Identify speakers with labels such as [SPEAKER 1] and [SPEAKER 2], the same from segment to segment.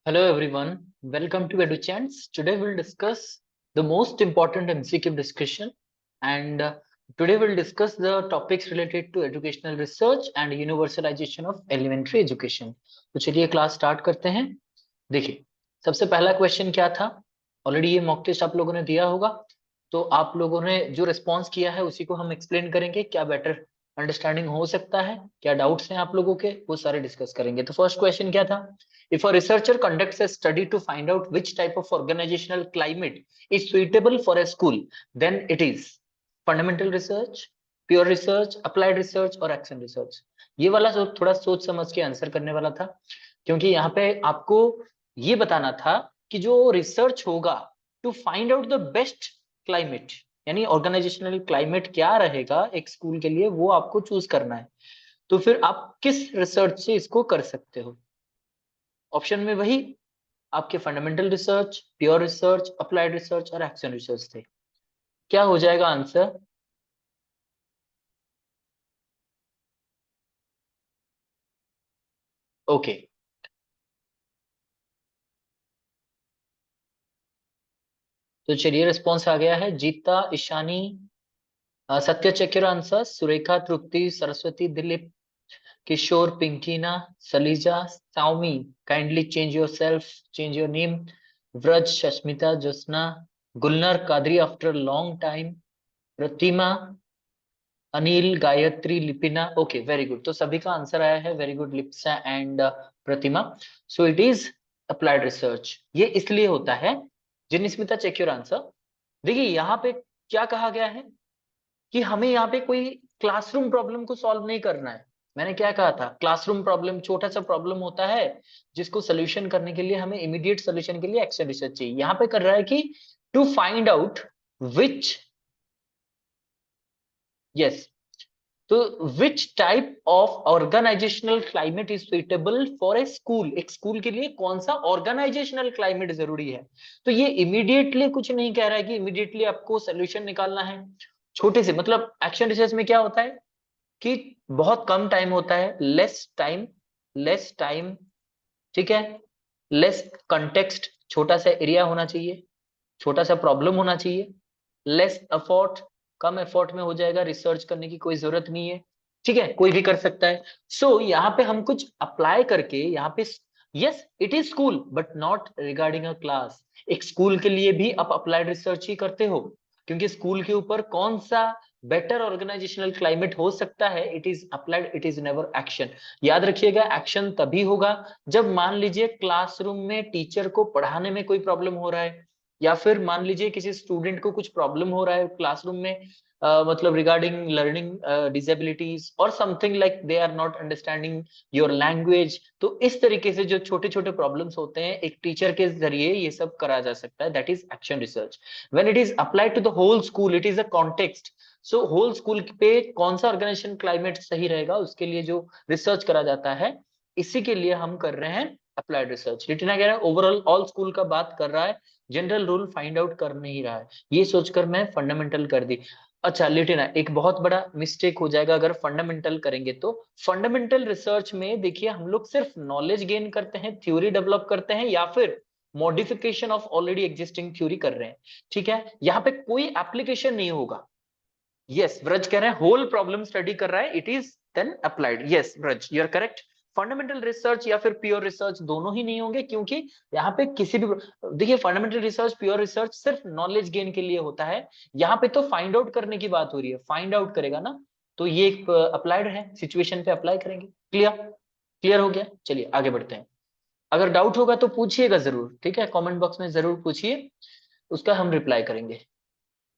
[SPEAKER 1] Hello everyone, welcome to EduChants. Today we'll discuss the most important MCQ discussion and today we'll discuss the topics related to educational research and universalization of elementary education. तो चलिए class start करते हैं। देखिए, सबसे पहला question क्या था? Already ये मॉक टेस्ट आप लोगों ने दिया होगा, तो आप लोगों ने जो रिस्पॉन्स किया है उसी को हम एक्सप्लेन करेंगे। क्या बेटर अंडरस्टैंडिंग हो सकता है, क्या डाउट्स हैं आप लोगों के, वो सारे डिस्कस करेंगे। तो फर्स्ट क्वेश्चन क्या था? If a researcher conducts a study to find out which type of organizational climate is suitable for a school, then it is fundamental research, pure research, applied research और action research। ये वाला जो थोड़ा सोच समझ के आंसर करने वाला था, क्योंकि यहाँ पे आपको ये बताना था कि जो रिसर्च होगा to find out the best climate, यानी ऑर्गेनाइजेशनल क्लाइमेट क्या रहेगा एक स्कूल के लिए, वो आपको चूज करना है। तो फिर आप किस रिसर्च से इसको कर सकते हो? ऑप्शन में वही आपके fundamental research, pure research, applied research और एक्शन रिसर्च थे। क्या हो जाएगा आंसर? ओके, तो चलिए रिस्पॉन्स आ गया है। Jeeta, Ishani, Satya, check your answer. Surekha, Tripti, Saraswati, Dilip, Kishore, Pinkina, Salija, Saumi, kindly change your self, change your name. Vraj, Sasmita, Jyotsna, Gulnar, Kadri after long time, Pratima, Anil, Gayatri, Lipina. Okay, very good. तो सभी का आंसर आया है। Very good Lipsa and Pratima. So it is applied research. ये इसलिए होता है। Jinsmita, check your answer. देखिए यहाँ पे क्या कहा गया है कि हमें यहाँ पे कोई क्लासरूम प्रॉब्लम को सॉल्व नहीं करना है। मैंने क्या कहा था? क्लासरूम प्रॉब्लम छोटा सा प्रॉब्लम होता है जिसको सोल्यूशन करने के लिए हमें इमीडिएट सोल्यूशन के लिए एक्शन रिसर्च चाहिए। यहाँ पे कर रहा है कि to find out which, yes, तो which type of organizational climate is suitable for a school. एक स्कूल के लिए कौन सा ऑर्गेनाइजेशनल क्लाइमेट जरूरी है। तो ये इमीडिएटली कुछ नहीं कह रहा है कि इमीडिएटली आपको सोल्यूशन निकालना है। छोटे से मतलब एक्शन रिसर्च में क्या होता है कि बहुत कम टाइम होता है, लेस टाइम, ठीक है, लेस कंटेक्स्ट, छोटा सा एरिया होना चाहिए, छोटा सा प्रॉब्लम होना चाहिए, लेस एफर्ट, कम एफर्ट में हो जाएगा, रिसर्च करने की कोई जरूरत नहीं है, ठीक है, कोई भी कर सकता है। सो यहाँ पे हम कुछ अप्लाई करके यहाँ पे, yes it is school but not regarding a class. एक स्कूल के लिए भी आप अप्लाइड रिसर्च ही करते हो, क्योंकि स्कूल के ऊपर कौन सा बेटर ऑर्गेनाइजेशनल क्लाइमेट हो सकता है, it is applied, it is never action. याद रखिएगा, एक्शन तभी होगा जब मान लीजिए क्लासरूम में टीचर को पढ़ाने में कोई प्रॉब्लम हो रहा है, या फिर मान लीजिए किसी स्टूडेंट को कुछ प्रॉब्लम हो रहा है क्लासरूम में, मतलब रिगार्डिंग लर्निंग डिसेबिलिटीज और something like they are not understanding your language. तो इस तरीके से जो छोटे छोटे प्रॉब्लम्स होते हैं, एक टीचर के जरिए ये सब करा जा सकता है। That is action research. When it is applied to the whole school, it is a context. So whole school पे कौन सा ऑर्गेनाइजेशन क्लाइमेट सही रहेगा, उसके लिए जो रिसर्च करा जाता है, इसी के लिए हम कर रहे हैं अप्लाइड रिसर्च। लिटिना कह रहा है ओवरऑल ऑल स्कूल का बात कर रहा है, जनरल रूल फाइंड आउट कर नहीं रहा है। ये सोचकर मैं फंडामेंटल कर दी। अच्छा लिटिना, एक बहुत बड़ा मिस्टेक हो जाएगा अगर फंडामेंटल करेंगे तो। फंडामेंटल रिसर्च में देखिए हम लोग सिर्फ नॉलेज गेन करते हैं, थ्योरी डेवलप करते हैं, या फिर modification of already existing theory कर रहे हैं, ठीक है। यहाँ पे कोई एप्लीकेशन नहीं होगा। यस, व्रज कह रहे हैं होल प्रॉब्लम स्टडी कर रहा है, it is then applied. Yes Vraj, you are correct. Fundamental research या फिर प्योर रिसर्च दोनों ही नहीं होंगे, क्योंकि यहाँ पे किसी भी, देखिए फंडामेंटल रिसर्च, प्योर रिसर्च सिर्फ नॉलेज गेन के लिए होता है। यहाँ पे तो फाइंड आउट करने की बात हो रही है, फाइंड आउट करेगा ना, तो ये एक अप्लाइड है, सिचुएशन पे अप्लाई करेंगे। क्लियर? क्लियर हो गया। चलिए आगे बढ़ते हैं। अगर डाउट होगा तो पूछिएगा जरूर, ठीक है, कमेंट बॉक्स में जरूर पूछिए, उसका हम रिप्लाई करेंगे।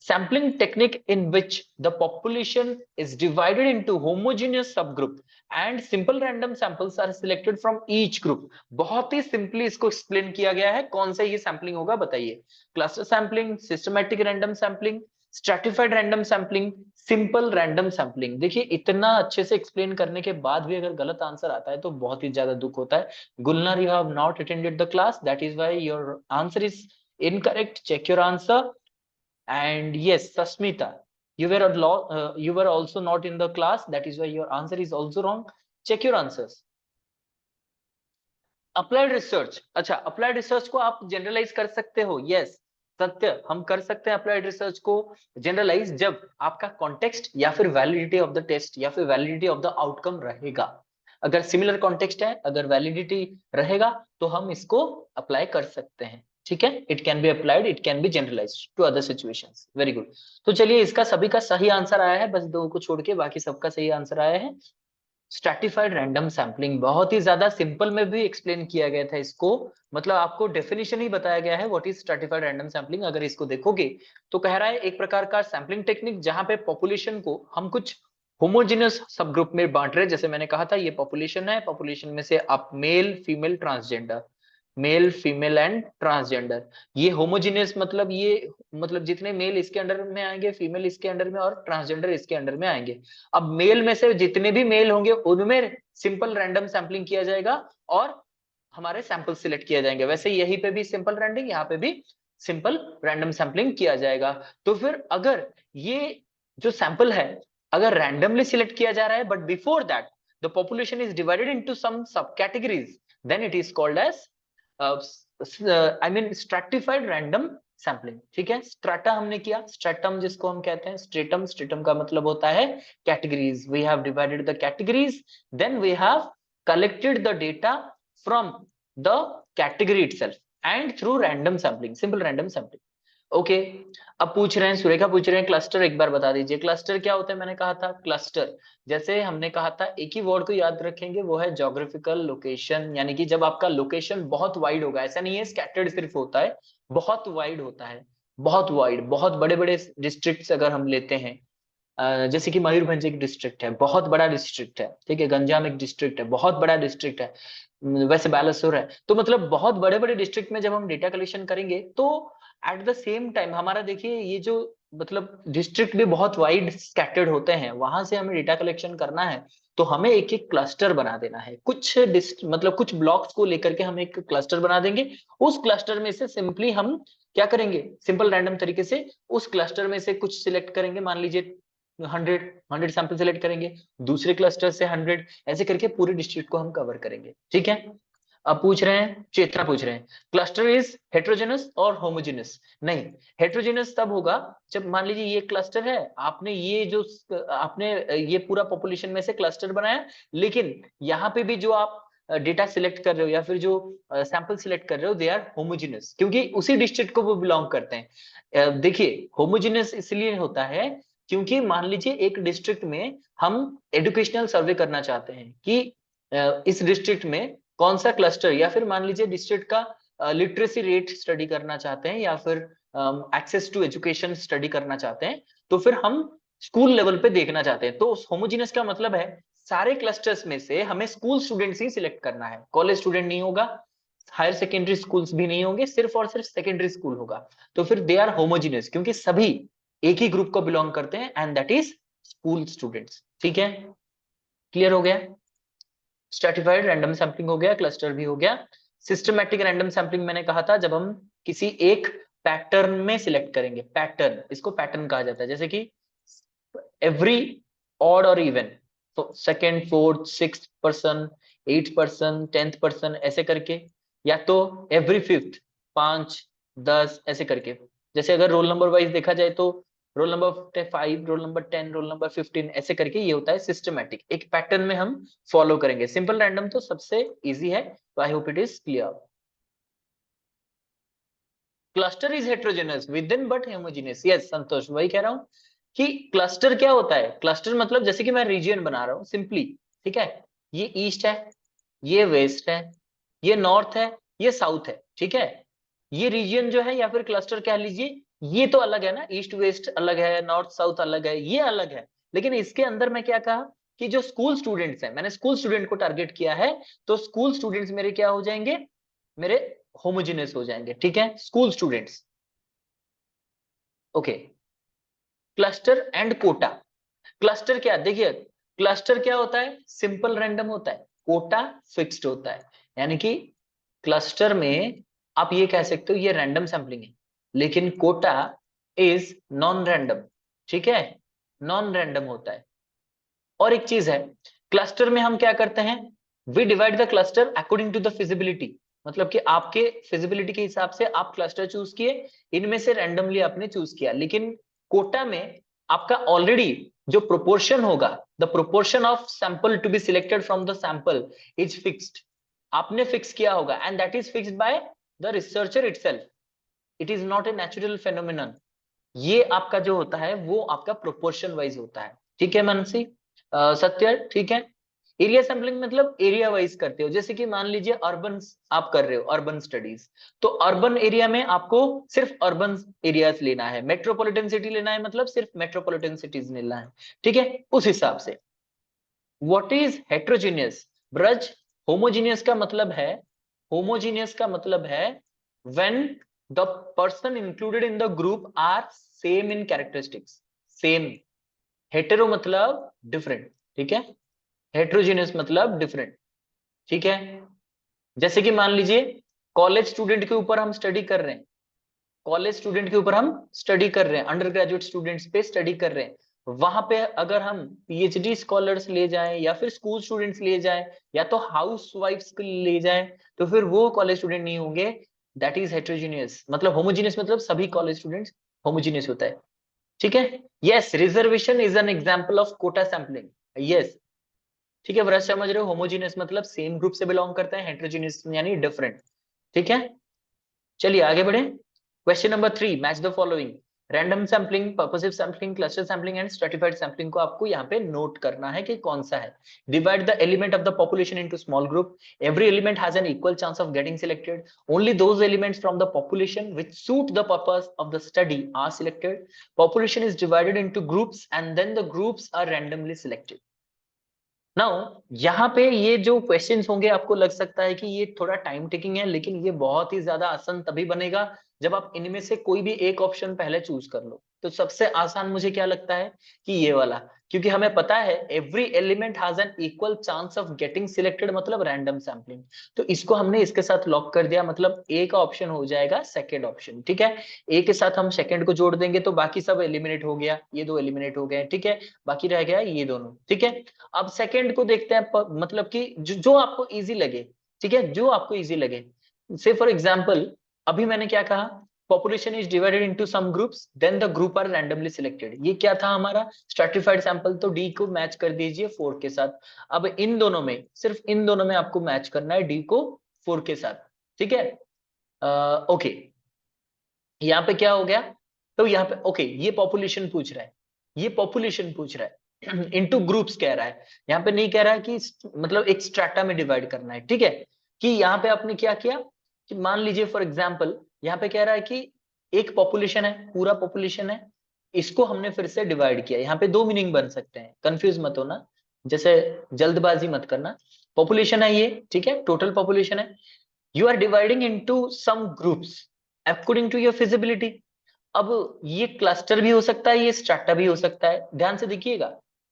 [SPEAKER 1] Sampling technique in which the population is divided into homogeneous subgroup and simple random samples are selected from each group। बहुत ही सिंपली इसको एक्सप्लेन किया गया है। कौन सा ये सैम्पलिंग होगा बताइए? Cluster sampling, systematic random sampling, stratified random sampling, simple random sampling. देखिए इतना अच्छे से एक्सप्लेन करने के बाद भी अगर गलत आंसर आता है तो बहुत ही ज्यादा दुख होता है। Gulnar, you have not attended the class, that is why your answer is incorrect. Check your answer. And yes, Sasmita, you were also not in the class. That is why your answer is also wrong. Check your answers. Applied research, अच्छा applied research को आप generalise कर सकते हो, yes सत्य, हम कर सकते हैं अप्लाइड रिसर्च को जनरलाइज जब आपका कॉन्टेक्स्ट या फिर वैलिडिटी ऑफ द टेस्ट या फिर वैलिडिटी ऑफ द आउटकम रहेगा। अगर सिमिलर कॉन्टेक्स्ट है, अगर वैलिडिटी रहेगा तो हम इसको अप्लाई कर सकते हैं, ठीक है। It can be applied, it can be generalised to other situations. Very good. तो चलिए इसका सभी का सही आंसर आया है, बस दो को छोड़ के बाकी सबका सही आंसर आया है। स्ट्रैटिफाइड रैंडम सैम्पलिंग बहुत ही ज्यादा सिंपल में भी एक्सप्लेन किया गया था इसको, मतलब आपको डेफिनेशन ही बताया गया है what is stratified random sampling. अगर इसको देखोगे तो कह रहा है एक प्रकार का सैम्पलिंग टेक्निक जहां पे पॉपुलेशन को हम कुछ होमोजेनियस सब ग्रुप में बांट रहे हैं। जैसे मैंने कहा था ये पॉपुलेशन है, पॉपुलेशन में से आप male female transgender, male female and transgender, ये होमोजेनियस मतलब ये मतलब जितने मेल इसके अंडर में आएंगे, फीमेल इसके अंडर में और ट्रांसजेंडर इसके अंडर में आएंगे। अब मेल में से जितने भी मेल होंगे उनमें सिंपल रैंडम सैम्पलिंग किया जाएगा और हमारे सैंपल सिलेक्ट किए जाएंगे। वैसे यहीं पे भी सिंपल रैंडम, यहाँ पे भी सिंपल रैंडम सैम्पलिंग किया जाएगा। तो फिर अगर ये जो सैंपल है अगर रैंडमली सिलेक्ट किया जा रहा है but before that the population is divided into some sub categories, then it is called as I mean stratified random sampling, ठीक है। स्ट्रैटा हमने किया, स्ट्रैटम जिसको हम कहते हैं, स्ट्रेटम, स्ट्रेटम का मतलब होता है categories, we have divided the categories, then we have collected the data from the category itself and through random sampling, simple random sampling। Okay अब पूछ रहे हैं, सुरेखा पूछ रहे हैं क्लस्टर एक बार बता दीजिए, क्लस्टर क्या होता है। मैंने कहा था क्लस्टर, जैसे हमने कहा था एक ही वर्ड को याद रखेंगे वो है ज्योग्राफिकल लोकेशन, यानी कि जब आपका लोकेशन बहुत वाइड होगा, ऐसा नहीं है स्कैटर्ड सिर्फ होता है, बहुत वाइड होता है, बहुत वाइड, बहुत बड़े बड़े डिस्ट्रिक्ट्स अगर हम लेते हैं, जैसे कि मयूरभंज एक डिस्ट्रिक्ट है, बहुत बड़ा डिस्ट्रिक्ट है, ठीक है, गंजाम एक डिस्ट्रिक्ट है, बहुत बड़ा डिस्ट्रिक्ट है, वैसे बालासोर है, तो मतलब बहुत बड़े बड़े डिस्ट्रिक्ट में जब हम डेटा कलेक्शन करेंगे तो एट द सेम टाइम हमारा देखिए ये जो मतलब डिस्ट्रिक्ट भी बहुत वाइड स्कैटर्ड होते हैं, वहां से हमें डेटा कलेक्शन करना है तो हमें एक एक क्लस्टर बना देना है, कुछ मतलब कुछ ब्लॉक्स को लेकर के हम एक क्लस्टर बना देंगे। उस क्लस्टर में से सिंपली हम क्या करेंगे, सिंपल रैंडम तरीके से उस क्लस्टर में से कुछ सिलेक्ट करेंगे, मान लीजिए 100 सैंपल सिलेक्ट करेंगे, दूसरे क्लस्टर से 100, ऐसे करके पूरे डिस्ट्रिक्ट को हम कवर करेंगे, ठीक है। अब पूछ रहे हैं, चेतना पूछ रहे हैं क्लस्टर इज हेट्रोजेनस और होमोजेनस। नहीं, हेट्रोजेनस तब होगा जब मान लीजिए ये क्लस्टर है, आपने ये जो आपने ये पूरा पॉपुलेशन में से क्लस्टर बनाया, लेकिन यहाँ पे भी जो आप डेटा सिलेक्ट कर रहे हो या फिर जो सैंपल सिलेक्ट कर रहे हो दे आर होमोजेनस, क्योंकि उसी डिस्ट्रिक्ट को वो बिलोंग करते हैं। देखिए होमोजेनस इसलिए होता है क्योंकि मान लीजिए एक डिस्ट्रिक्ट में हम एजुकेशनल सर्वे करना चाहते हैं कि इस डिस्ट्रिक्ट में कौन सा क्लस्टर, या फिर मान लीजिए डिस्ट्रिक्ट का लिटरेसी रेट स्टडी करना चाहते हैं या फिर एक्सेस टू एजुकेशन स्टडी करना चाहते हैं, तो फिर हम स्कूल लेवल पे देखना चाहते हैं। तो होमोजेनस का मतलब है सारे क्लस्टर्स में से हमें स्कूल स्टूडेंट्स ही सिलेक्ट करना है, कॉलेज स्टूडेंट नहीं होगा, हायर सेकेंडरी स्कूल्स भी नहीं होंगे, सिर्फ और सिर्फ सेकेंडरी स्कूल होगा। तो फिर दे आर होमोजेनियस क्योंकि सभी एक ही ग्रुप को बिलोंग करते हैं and that is school students, ठीक है। क्लियर हो गया, स्ट्रैटिफाइड रैंडम सैंपलिंग हो गया, क्लस्टर भी हो गया। सिस्टमैटिक रैंडम सैंपलिंग मैंने कहा था जब हम किसी एक पैटर्न में सिलेक्ट करेंगे, पैटर्न, इसको पैटर्न कहा जाता है, जैसे कि एवरी ऑड और इवन, तो second fourth sixth person, eighth person, tenth person, ऐसे करके, या तो एवरी फिफ्थ, 5 10 ऐसे करके। जैसे अगर रोल नंबर वाइज देखा जाए तो roll number 5, roll number 10, roll number 15, ऐसे करके ये होता है सिस्टमैटिक, एक पैटर्न में हम फॉलो करेंगे। सिंपल रैंडम तो सबसे इजी है, तो I hope it is clear. Cluster is heterogeneous with in but homogeneous, yes Santosh, वही कह रहा हूं कि क्लस्टर क्या होता है। क्लस्टर मतलब जैसे कि मैं रीजन बना रहा हूं सिंपली, ठीक है, ये ईस्ट है, ये वेस्ट है, ये नॉर्थ है, ये साउथ है, ठीक है। ये रीजन जो है या फिर क्लस्टर कह लीजिए, ये तो अलग है ना, ईस्ट वेस्ट अलग है, नॉर्थ साउथ अलग है, ये अलग है, लेकिन इसके अंदर मैं क्या कहा कि जो स्कूल स्टूडेंट्स हैं, मैंने स्कूल स्टूडेंट को टारगेट किया है, तो स्कूल स्टूडेंट्स मेरे क्या हो जाएंगे, मेरे होमोजेनियस हो जाएंगे, ठीक है, school students. Okay, cluster and quota. Cluster क्या, देखिए क्लस्टर क्या होता है, सिंपल रैंडम होता है, कोटा फिक्स्ड होता है, यानी कि क्लस्टर में आप ये कह सकते हो ये रैंडम सैंपलिंग है, लेकिन कोटा इज नॉन रैंडम, ठीक है, नॉन रैंडम होता है। और एक चीज है, क्लस्टर में हम क्या करते हैं, we divide the cluster according to the feasibility, मतलब कि आपके फिजिबिलिटी के हिसाब से आप क्लस्टर चूज किए, इनमें से रैंडमली आपने चूज किया। लेकिन कोटा में आपका ऑलरेडी जो प्रोपोर्शन होगा, the proportion of sample to be selected from the sample is fixed, आपने फिक्स किया होगा, and that is fixed by the researcher itself, it is not a natural phenomenon. ये आपका जो होता है वो आपका प्रोपोर्शन वाइज होता है। ठीक है मानसी, सत्य, ठीक है। एरिया सैंपलिंग मतलब एरिया वाइज करते हो, जैसे कि मान लीजिए अर्बन आप कर रहे हो, अर्बन स्टडीज, तो अर्बन एरिया में आपको सिर्फ अर्बन एरियाज लेना है, मेट्रोपॉलिटन सिटी लेना है मतलब सिर्फ मेट्रोपॉलिटन सिटीज लेना है। ठीक है, उस हिसाब से। What is heterogeneous Braj? Homogeneous का मतलब है, होमोजीनियस का मतलब है when the person included in the group are same in characteristics, same. Hetero मतलब डिफरेंट, ठीक है, हेट्रोजीनियस मतलब डिफरेंट। ठीक है, जैसे कि मान लीजिए कॉलेज स्टूडेंट के ऊपर हम स्टडी कर रहे हैं, कॉलेज स्टूडेंट के ऊपर हम स्टडी कर रहे हैं, अंडर ग्रेजुएट स्टूडेंट्स पे स्टडी कर रहे हैं, वहां पे अगर हम पीएचडी स्कॉलर्स ले जाएं या फिर स्कूल स्टूडेंट्स ले जाएं या तो हाउस वाइफ्स ले जाएं, तो फिर वो कॉलेज स्टूडेंट नहीं होंगे, दैट इज हेट्रोजीनियस। मतलब होमोजीनियस मतलब सभी कॉलेज स्टूडेंट्स होमोजीनियस होता है। ठीक है, yes, reservation is an example of quota sampling, yes. ठीक है, व्रत समझ रहे हो, होमोजीनियस मतलब सेम ग्रुप से बिलोंग करता है, हेट्रोजीनियस यानी डिफरेंट। ठीक है, चलिए आगे बढ़े। Question number 3, match the following. Random sampling, purposive sampling, cluster sampling and stratified sampling को आपको यहाँ पे नोट करना है कि कौन सा है। Divide the element of the population into small group, every element has an equal chance of getting selected, only those elements from the population which suit the purpose of the study are selected, population is divided into groups and then the groups are randomly selected. Now यहाँ पे ये जो questions होंगे आपको लग सकता है कि ये थोड़ा टाइम टेकिंग है, लेकिन ये बहुत ही ज्यादा आसान तभी बनेगा जब आप इनमें से कोई भी एक ऑप्शन पहले चूज कर लो। तो सबसे आसान मुझे क्या लगता है कि ये वाला, क्योंकि हमें पता है every element has an equal chance of getting selected, मतलब रैंडम सैम्पलिंग। तो इसको हमने इसके साथ लॉक कर दिया, मतलब ए का ऑप्शन हो जाएगा सेकेंड ऑप्शन। ठीक है, ए के साथ हम सेकेंड को जोड़ देंगे तो बाकी सब एलिमिनेट हो गया, ये दो एलिमिनेट हो गए। ठीक है, बाकी रह गया ये दोनों। ठीक है, अब सेकंड को देखते हैं, मतलब कि जो आपको इजी लगे। ठीक है, जो आपको इजी लगे। से फॉर एग्जांपल अभी मैंने क्या कहा, population is divided into some groups then the group are randomly selected, ये क्या था हमारा स्ट्रैटिफाइड सैंपल, तो डी को मैच कर दीजिए 4 के साथ। अब इन दोनों में, सिर्फ इन दोनों में आपको मैच करना है डी को 4 के साथ। ठीक है, ओके, यहाँ पे क्या हो गया, तो यहाँ पे ओके, ये पॉपुलेशन पूछ रहा है, ये पॉपुलेशन पूछ रहा है इनटू ग्रुप्स कह रहा है, यहाँ पे नहीं कह रहा है कि मतलब एक स्ट्रैटा में डिवाइड करना है। ठीक है, कि यहाँ पे आपने क्या किया कि मान लीजिए फॉर एग्जांपल यहाँ पे कह रहा है कि एक पॉपुलेशन है, पूरा पॉपुलेशन है, इसको हमने फिर से डिवाइड किया। यहाँ पे दो मीनिंग बन सकते हैं, कंफ्यूज मत होना, जैसे जल्दबाजी मत करना। पॉपुलेशन है ये, ठीक है, टोटल पॉपुलेशन है, you are dividing into some groups according to your feasibility. अब ये क्लस्टर भी हो सकता है, ये स्ट्रैटा भी हो सकता है, ध्यान से देखिएगा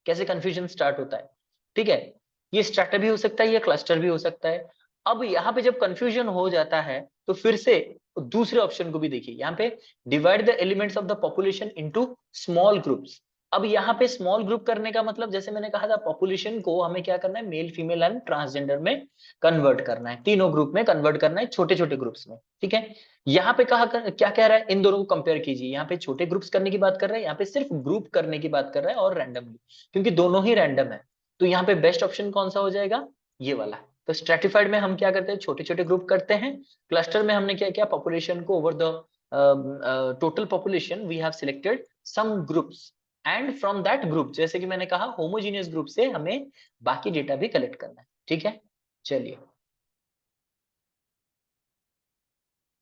[SPEAKER 1] कैसे कंफ्यूजन स्टार्ट होता है। ठीक है, ये स्ट्रैटा भी हो सकता है, ये क्लस्टर भी हो सकता है। अब यहाँ पे जब कंफ्यूजन हो जाता है तो फिर से दूसरे ऑप्शन को भी देखिए, यहाँ पे divide the elements of the population into small groups. अब यहाँ पे स्मॉल ग्रुप करने का मतलब, जैसे मैंने कहा था, पॉपुलेशन को हमें क्या करना है, मेल फीमेल एंड ट्रांसजेंडर में कन्वर्ट करना है, तीनों ग्रुप में कन्वर्ट करना है, छोटे छोटे ग्रुप्स में। ठीक है, यहाँ पे क्या कह रहा है, इन दोनों को कंपेयर कीजिए, यहाँ पे छोटे ग्रुप्स करने की बात कर रहा है, यहाँ पे सिर्फ ग्रुप करने की बात कर रहा है और रैंडमली, क्योंकि दोनों ही रैंडम है। तो यहाँ पे बेस्ट ऑप्शन कौन सा हो जाएगा, ये वाला। तो स्ट्रेटिफाइड में हम क्या करते हैं, छोटे छोटे ग्रुप करते हैं। क्लस्टर में हमने क्या किया, पॉपुलेशन को over the total population we have selected some groups, and from that group, जैसे कि मैंने कहा, होमोजीनियस ग्रुप से हमें बाकी डेटा भी कलेक्ट करना है। ठीक है, चलिए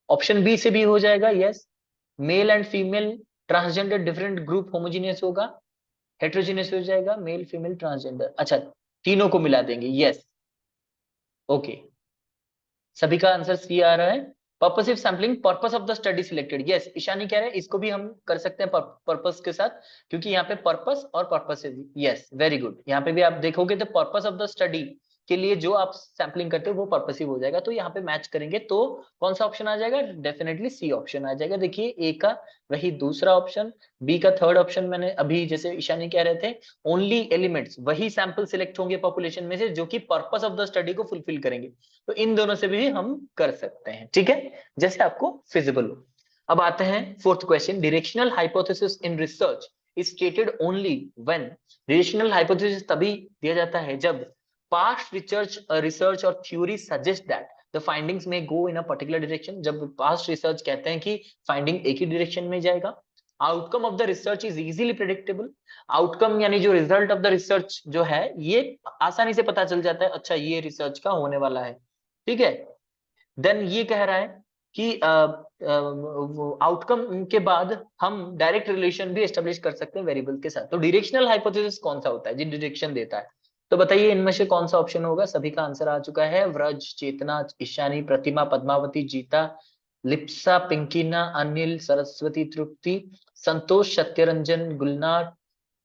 [SPEAKER 1] ऑप्शन बी से भी हो जाएगा, yes. Male and female transgender different group homogeneous होगा, हेट्रोजीनियस हो जाएगा, मेल फीमेल ट्रांसजेंडर। अच्छा, तीनों को मिला देंगे, यस, ओके, सभी का आंसर सी आ रहा है। Purposive sampling, purpose of the study selected, yes, Ishani कह रहे हैं इसको भी हम कर सकते हैं पर्पस के साथ, क्योंकि यहाँ पे पर्पस और पर्पसिव, यस, वेरी गुड। यहाँ पे भी आप देखोगे तो पर्पस ऑफ द स्टडी के लिए जो आप सैम्पलिंग करते हो वो पर्पसिव हो जाएगा। तो यहाँ पे मैच करेंगे तो कौन सा ऑप्शन आ जाएगा? डेफिनेटली सी ऑप्शन आ जाएगा। देखिए ए का वही दूसरा ऑप्शन, बी का थर्ड ऑप्शन, मैंने अभी जैसे ईशानी कह रहे थे ओनली एलिमेंट्स, वही सैंपल सिलेक्ट होंगे पॉपुलेशन में से जो कि पर्पस ऑफ द स्टडी को फुलफिल करेंगे। तो इन दोनों से भी हम कर सकते हैं, ठीक है, जैसे आपको फिजिबल हो। अब आते हैं fourth question, directional hypothesis in research is stated only when. Directional hypothesis तभी दिया जाता है जब पास्ट रिसर्च और theory suggest that the findings में गो इन अ पर्टिकुलर डायरेक्शन। जब पास्ट रिसर्च कहते हैं कि फाइंडिंग एक ही डायरेक्शन में जाएगा। Outcome of the research is easily predictable. Outcome यानी जो रिजल्ट ऑफ द रिसर्च जो है ये आसानी से पता चल जाता है, अच्छा ये रिसर्च का होने वाला है, ठीक है। देन ये कह रहा है कि आउटकम के बाद हम डायरेक्ट रिलेशन भी एस्टेब्लिश कर सकते हैं वेरिएबल के साथ। तो डायरेक्शनल हाइपोथेसिस कौन सा होता है? जी डायरेक्शन देता है। तो बताइए इनमें से कौन सा ऑप्शन होगा? सभी का आंसर आ चुका है। व्रज, चेतना, ईशानी, प्रतिमा, पद्मावती, जीता, लिप्सा, पिंकीना, अनिल, सरस्वती, तृप्ति, संतोष, सत्यरंजन, गुलनार,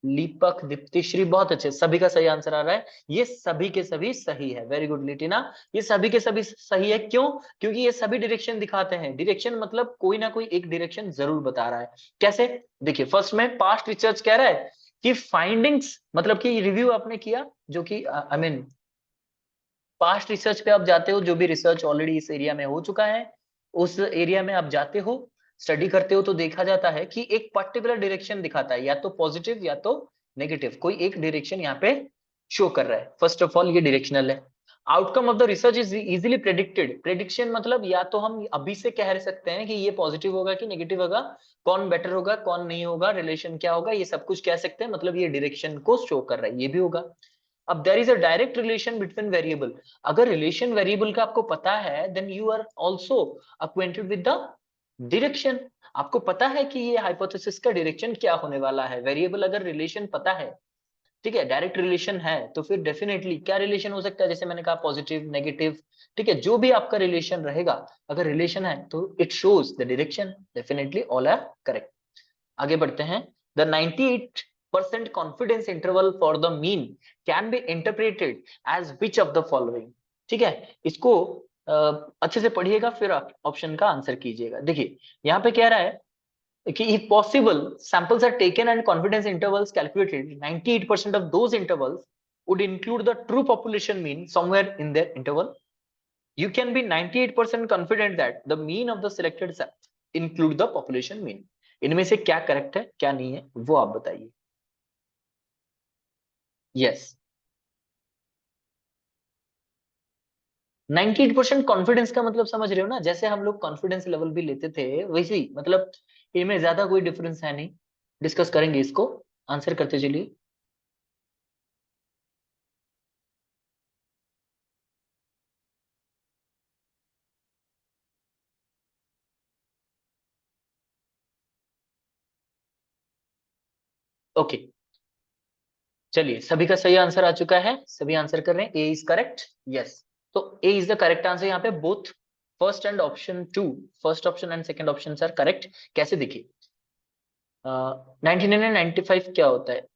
[SPEAKER 1] लीपक, दीप्तिश्री। बहुत अच्छे, सभी का सही आंसर आ रहा है। ये सभी के सभी सही है। वेरी गुड लिटिना, ये सभी के सभी सही है। क्यों? क्योंकि ये सभी डायरेक्शन दिखाते हैं। डायरेक्शन मतलब कोई ना कोई एक डायरेक्शन जरूर बता रहा है। कैसे? देखिए फर्स्ट में पास्ट रिसर्च कह रहा है कि फाइंडिंग्स मतलब कि रिव्यू आपने किया, जो कि आई मीन पास्ट रिसर्च पे आप जाते हो, जो भी रिसर्च ऑलरेडी इस एरिया में हो चुका है उस एरिया में आप जाते हो, स्टडी करते हो, तो देखा जाता है कि एक पर्टिकुलर डायरेक्शन दिखाता है, या तो पॉजिटिव या तो नेगेटिव, कोई एक डायरेक्शन यहाँ पे शो कर रहा है। फर्स्ट ऑफ ऑल ये डायरेक्शनल है। Outcome of the research is easily predicted. Prediction मतलब या तो हम अभी से कह सकते हैं कि ये पॉजिटिव होगा कि नेगेटिव होगा, कौन बेटर होगा कौन नहीं होगा, रिलेशन क्या होगा, ये सब कुछ कह सकते हैं, मतलब ये डायरेक्शन को शो कर रहा है, ये भी होगा। अब there is a direct relation between variable. अगर रिलेशन वेरिएबल का आपको पता है then you are also acquainted with the direction. आपको पता है कि ये हाइपोथेसिस का डायरेक्शन क्या होने वाला है। वेरिएबल अगर रिलेशन पता है, ठीक है, डायरेक्ट रिलेशन है, तो फिर डेफिनेटली क्या रिलेशन हो सकता है? जैसे मैंने कहा पॉजिटिव, नेगेटिव, ठीक है, जो भी आपका रिलेशन रहेगा, अगर रिलेशन है तो it shows the direction. Definitely all are correct. आगे बढ़ते हैं। The 98% confidence interval for the mean can be interpreted as which of the following. ठीक है, इसको अच्छे से पढ़िएगा फिर ऑप्शन का आंसर कीजिएगा। देखिए यहाँ पे कह रहा है कि if possible samples are taken and confidence intervals calculated, 98% of those intervals would include the true population mean somewhere in their interval. You can be 98% confident that the mean of the selected set include the population mean. इनमें से क्या correct है क्या नहीं है वो आप बताइए। यस, 98% कॉन्फिडेंस का मतलब समझ रहे हो ना, जैसे हम लोग कॉन्फिडेंस लेवल भी लेते थे वैसे ही, मतलब इनमें ज्यादा कोई डिफरेंस है नहीं। डिस्कस करेंगे इसको, आंसर करते चलिए। ओके, चलिए सभी का सही आंसर आ चुका है, सभी आंसर कर रहे हैं। ए इज करेक्ट। यस, तो A is the correct answer. यहाँ पे both first and option two, first option and second option are correct. कैसे? देखिए 99 एंड 95 क्या होता है?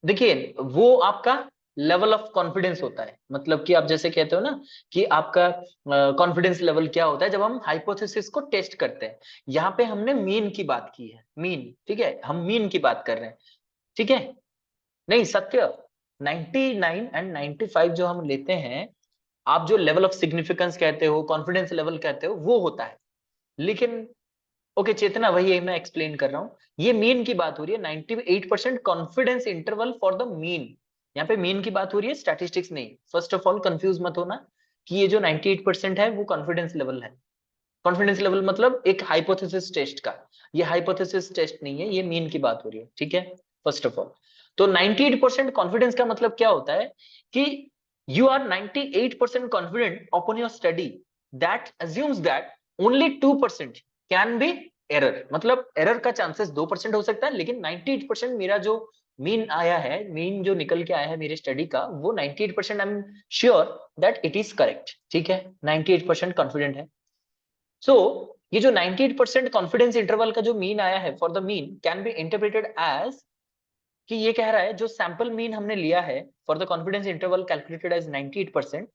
[SPEAKER 1] देखिए वो आपका लेवल ऑफ कॉन्फिडेंस होता है। मतलब कि आप जैसे कहते हो ना कि आपका कॉन्फिडेंस लेवल क्या होता है जब हम हाइपोथेसिस को टेस्ट करते हैं। यहाँ पे हमने मीन की बात की है, मीन, ठीक है, हम मीन की बात कर रहे हैं, ठीक है। नहीं सत्य, 99 एंड 95 जो हम लेते हैं, आप जो लेवल ऑफ सिग्निफिकेंस कहते हो, कॉन्फिडेंस लेवल कहते हो, वो होता है। लेकिन ओके चेतना, वही है मैं एक्सप्लेन कर रहा हूँ। ये मीन की बात हो रही है, 98% confidence interval for the mean. यहाँ पे मीन की बात हो रही है, स्टैटिस्टिक्स नहीं। फर्स्ट ऑफ ऑल कंफ्यूज मत होना कि ये जो 98% है वो कॉन्फिडेंस लेवल है। कॉन्फिडेंस लेवल मतलब एक हाइपोथेसिस टेस्ट का, ये हाइपोथेसिस टेस्ट नहीं है, ये मीन की बात हो रही है, ठीक है। फर्स्ट ऑफ ऑल तो 98% कॉन्फिडेंस का मतलब क्या होता है कि you are 98% confident upon your study, that assumes that only 2% can be error. मतलब एरर का चांसेस 2% हो सकता है, लेकिन 98% मेरा जो मीन आया है, मीन जो निकल के आया है मेरे स्टडी का, वो 98% I am sure that it is correct, ठीक है। 98% कॉन्फिडेंट है। सो ये जो 98% कॉन्फिडेंस इंटरवल का जो मीन आया है for the mean can be interpreted as कि ये कह रहा है जो सैंपल मीन हमने लिया है for the confidence interval calculated as 98%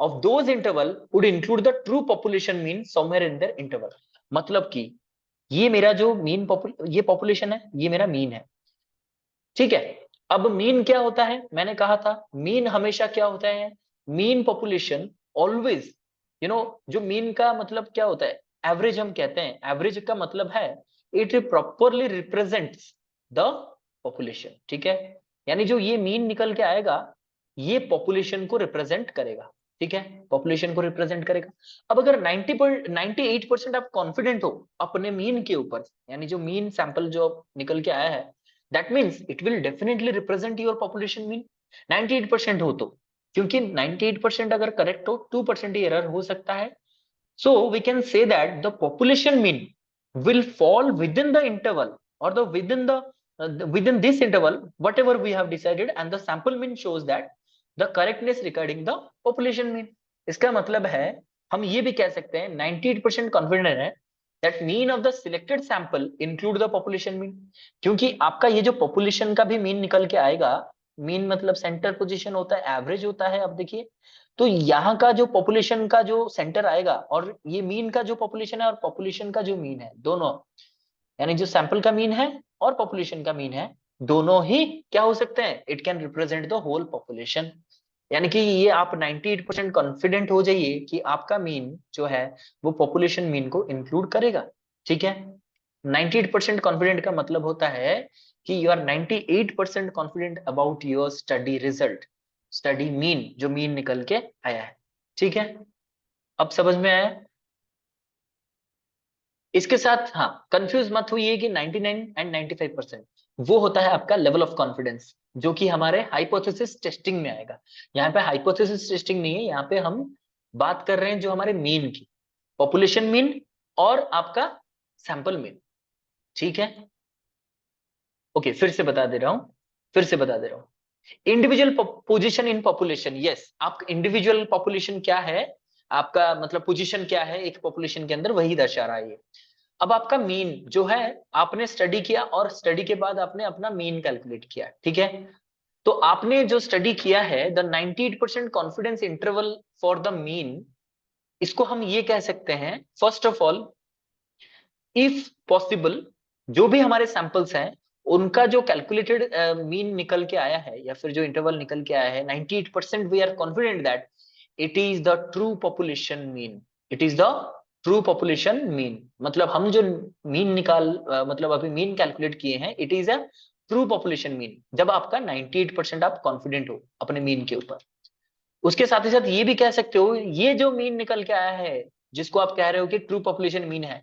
[SPEAKER 1] of those interval would include the true population mean somewhere in their interval. मतलब कि ये मेरा जो मीन ये पॉपुलेशन है, ये मेरा मीन है, ठीक है। अब मीन क्या होता है, मैंने कहा था मीन हमेशा क्या होता है, मीन पॉपुलेशन ऑलवेज, जो मीन का मतलब क्या होता है, एवरेज हम कहते हैं, एवरेज का मतलब है it properly represents the population, ठीक है। यानी जो ये मीन निकल के आएगा ये पॉपुलेशन को रिप्रेजेंट करेगा, ठीक है, पॉपुलेशन को रिप्रेजेंट करेगा। अब अगर 98% आप कॉन्फिडेंट हो अपने मीन के ऊपर, यानी जो मीन सैंपल जो निकल के आया है, that means it will definitely represent your population mean 98% हो तो, क्योंकि 98% अगर करेक्ट हो 2% ही एरर हो सकता है। So we can say that the population mean will fall within the interval or within this interval whatever we have decided, and the sample mean shows that the correctness regarding the population mean। इसका मतलब है हम ये भी कह सकते हैं 98% confident है that mean of the selected sample include the population mean, क्योंकि आपका ये जो population का भी mean निकल के आएगा, mean मतलब सेंटर पोजीशन होता है, एवरेज होता है। अब देखिए तो यहाँ का जो पॉपुलेशन का जो सेंटर आएगा और ये मीन का जो पॉपुलेशन है और पॉपुलेशन का जो मीन है, दोनों, यानी जो सैंपल का मीन है और पॉपुलेशन का मीन है, दोनों ही क्या हो सकते हैं, it can represent the whole population. यानी कि ये आप 98% कॉन्फिडेंट हो जाइए कि आपका मीन जो है वो पॉपुलेशन मीन को इंक्लूड करेगा, ठीक है। 98% कॉन्फिडेंट का मतलब होता है कि you are 98% confident about your study result, study mean जो मीन निकल के आया है, ठीक है। अब समझ में आया। इसके साथ हाँ कंफ्यूज मत हुई कि 99 एंड 95% वो होता है आपका लेवल ऑफ कॉन्फिडेंस, जो कि हमारे हाइपोथेसिस टेस्टिंग में आएगा। यहाँ पे हाइपोथेसिस टेस्टिंग नहीं है, यहाँ पे हम बात कर रहे हैं जो हमारे मीन की, पॉपुलेशन मीन और आपका सैंपल मीन, ठीक है। ओके, फिर से बता दे रहा हूं, फिर से बता दे रहा हूं। Individual position in population, yes, आप इंडिविजुअल पॉपुलेशन क्या है, आपका मतलब पोजीशन क्या है एक पॉपुलेशन के अंदर, वही दर्शा रहा है ये। अब आपका मीन जो है, आपने स्टडी किया और स्टडी के बाद आपने अपना मीन कैलकुलेट किया, ठीक है। तो आपने जो स्टडी किया है the 98% confidence interval for the mean, इसको हम ये कह सकते हैं, first of all if possible जो भी हमारे सैंपल्स हैं उनका जो कैलकुलेटेड मीन निकल के आया है या फिर जो इंटरवल निकल के आया है 98% we are confident that it is the true population mean, it is the true population mean. मतलब हम जो मीन मतलब अभी मीन कैलकुलेट किए हैं, it is a true population mean, जब आपका 98% आप कॉन्फिडेंट हो अपने मीन के ऊपर। उसके साथ ही साथ ये भी कह सकते हो ये जो मीन निकल के आया है जिसको आप कह रहे हो कि ट्रू पॉपुलेशन मीन है,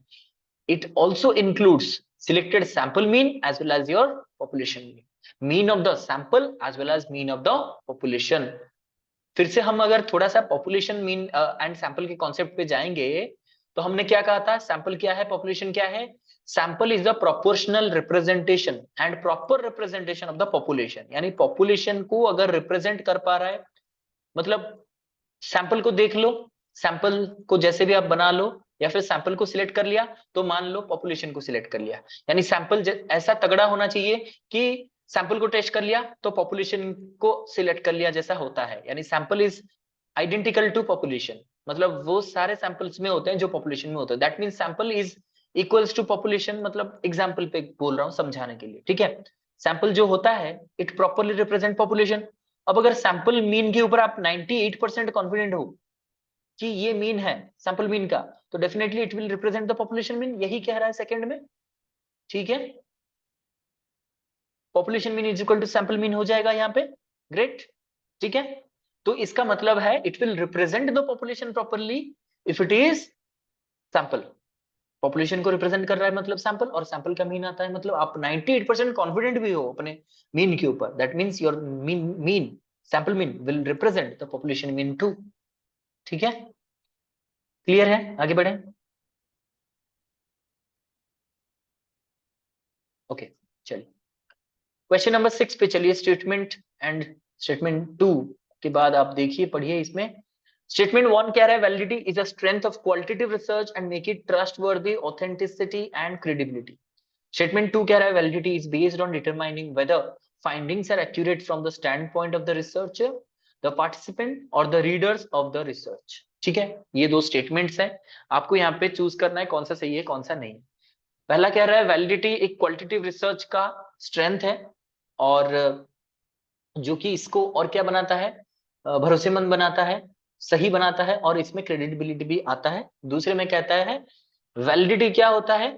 [SPEAKER 1] it also includes selected sample mean as well as your population mean, mean of the sample as well as mean of the population। फिर से हम अगर थोड़ा सा पॉपुलेशन मीन एंड सैंपल के कॉन्सेप्ट पे जाएंगे, तो हमने क्या कहा था, सैंपल क्या है, पॉपुलेशन क्या है। Sample is the proportional representation and proper representation of the population, यानी पॉपुलेशन को अगर रिप्रेजेंट कर पा रहा है, मतलब सैंपल को देख लो, सैंपल को जैसे भी आप बना लो या फिर सैंपल को सिलेक्ट कर लिया तो मान लो पॉपुलेशन को सिलेक्ट कर लिया, यानी सैंपल ऐसा तगड़ा होना चाहिए कि सैंपल को टेस्ट कर लिया तो पॉपुलेशन को सिलेक्ट कर लिया जैसा होता है, यानी sample is identical to population, मतलब वो सारे सैंपल्स में होते हैं जो पॉपुलेशन में होते हैं, that means sample is equals to population. मतलब एग्जाम्पल पे बोल रहा हूँ समझाने के लिए, ठीक है। सैंपल जो होता है इट प्रॉपरली रिप्रेजेंट पॉपुलेशन। अब अगर सैंपल मीन के ऊपर आप 98% कॉन्फिडेंट हो कि ये मीन है सैंपल मीन का, तो definitely it will represent the population mean, यही कह रहा है सेकंड में, ठीक है। Population mean is equal to sample mean हो जाएगा यहाँ पे, ग्रेट, ठीक है। तो इसका मतलब है it will represent the population properly if it is sample, population को रिप्रेजेंट कर रहा है मतलब सैंपल, और सैंपल का मीन आता है मतलब आप 98% कॉन्फिडेंट भी हो अपने मीन के ऊपर, that means your mean sample mean will represent the population mean too, ठीक है। क्लियर है, आगे बढ़े। ओके, चलिए क्वेश्चन नंबर 6 पे चलिए, स्टेटमेंट एंड स्टेटमेंट 2 के बाद आप देखिए पढ़िए इसमें। स्टेटमेंट 1 कह रहा है validity is a strength of qualitative research and make it trustworthy, authenticity and credibility. Statement 2 कह रहा है validity is based on determining weather findings are accurate from the standpoint of the researcher, the participant or the readers of the research. ठीक है, ये दो statements हैं, आपको यहाँ पे चूज करना है कौन सा सही है कौन सा नहीं। पहला कह रहा है वैलिडिटी एक क्वालिटेटिव रिसर्च का स्ट्रेंथ है, और जो कि इसको और क्या बनाता है, भरोसेमंद बनाता है, सही बनाता है, और इसमें क्रेडिबिलिटी भी आता है। दूसरे में कहता है वैलिडिटी क्या होता है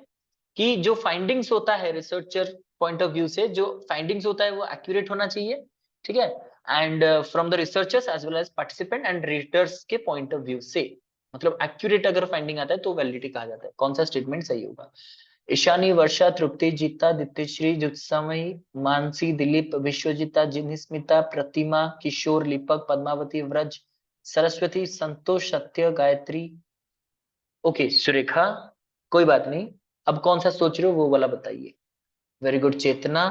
[SPEAKER 1] कि जो फाइंडिंग्स होता है रिसर्चर पॉइंट ऑफ व्यू से, जो फाइंडिंग्स होता है वो एक्यूरेट होना चाहिए, ठीक है, and from the researchers as well as participant and readers के पॉइंट ऑफ व्यू से, मतलब एक्यूरेट अगर फाइंडिंग आता है तो वैलिडिटी कहा जाता है। कौन सा स्टेटमेंट सही होगा? ईशानी, वर्षा, तृप्ति, जीता, दित्यश्री, जुत्समयी, मानसी, दिलीप, विश्वजीता, जिन्स्मिता, प्रतिमा, किशोर, लिपक, पद्मावती, व्रज, सरस्वती, संतोष, सत्य, गायत्री। ओके सुरेखा, कोई बात नहीं, अब कौन सा सोच रहे हो वो वाला बताइए। वेरी गुड चेतना,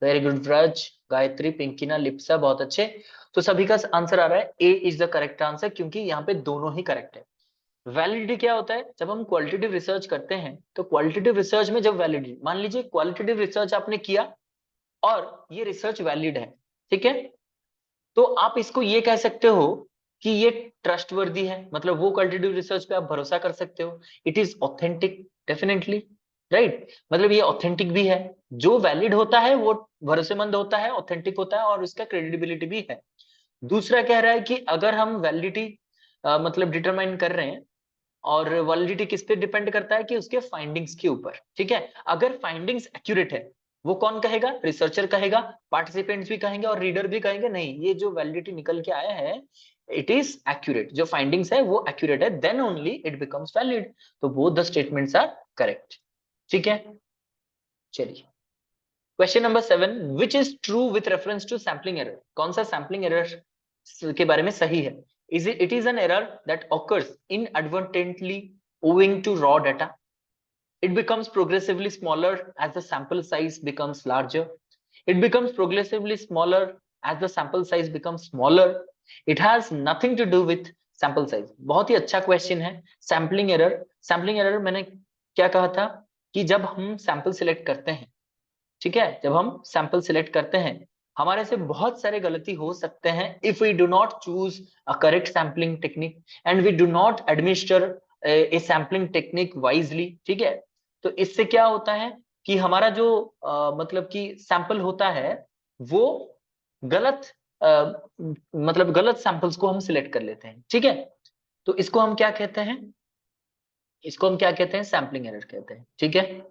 [SPEAKER 1] वेरी गुड व्रज, गायत्री, पिंकिना, लिप्सा, बहुत अच्छे। तो सभी का आंसर आ रहा है A is the correct answer, क्योंकि यहाँ पे दोनों ही करेक्ट है। वैलिडिटी क्या होता है? जब हम क्वालिटेटिव रिसर्च करते हैं तो क्वालिटेटिव रिसर्च में जब वैलिडिटी, मान लीजिए क्वालिटेटिव रिसर्च आपने किया और ये रिसर्च वैलिड है, ठीक है, तो आप इसको ये कह सकते हो कि ये ट्रस्टवर्दी है, मतलब वो क्वालिटेटिव रिसर्च पे आप भरोसा कर सकते हो। It is authentic, definitely, right, मतलब ये ऑथेंटिक भी है, जो वैलिड होता है वो भरोसेमंद होता है, ऑथेंटिक होता है, और उसका क्रेडिबिलिटी भी है। दूसरा कह रहा है कि अगर हम वैलिडिटी मतलब डिटरमाइन कर रहे हैं, और वैलिडिटी किस पे डिपेंड करता है कि उसके फाइंडिंग्स के ऊपर, ठीक है, अगर फाइंडिंग्स एक्यूरेट है वो कौन कहेगा? रिसर्चर कहेगा, पार्टिसिपेंट्स भी कहेंगे और रीडर भी कहेंगे नहीं ये जो वैलिडिटी निकल के आया है इट इज एक्यूरेट, जो फाइंडिंग्स है वो एक्यूरेट है, then only it becomes valid. तो both the statements are correct, ठीक है। चलिए question number 7, which is true with reference to sampling error? कौन सा सैम्पलिंग एरर के बारे में सही है? It is an error that occurs inadvertently owing to raw data. It becomes progressively smaller as the sample size becomes larger. It becomes progressively smaller as the sample size becomes smaller. It has nothing to do with sample size. बहुत ही अच्छा question है। Sampling error, sampling error मैंने क्या कहा था कि जब हम सैंपल सिलेक्ट करते हैं, ठीक है, जब हम सैंपल सिलेक्ट करते हैं हमारे से बहुत सारे गलती हो सकते हैं if we do not choose a correct sampling technique and we do not administer a sampling technique wisely, ठीक है। तो इससे क्या होता है कि हमारा जो मतलब कि सैंपल होता है वो गलत मतलब गलत सैंपल्स को हम सिलेक्ट कर लेते हैं, ठीक है। तो इसको हम क्या कहते हैं? इसको हम क्या कहते हैं? सैम्पलिंग एरर कहते हैं, ठीक है।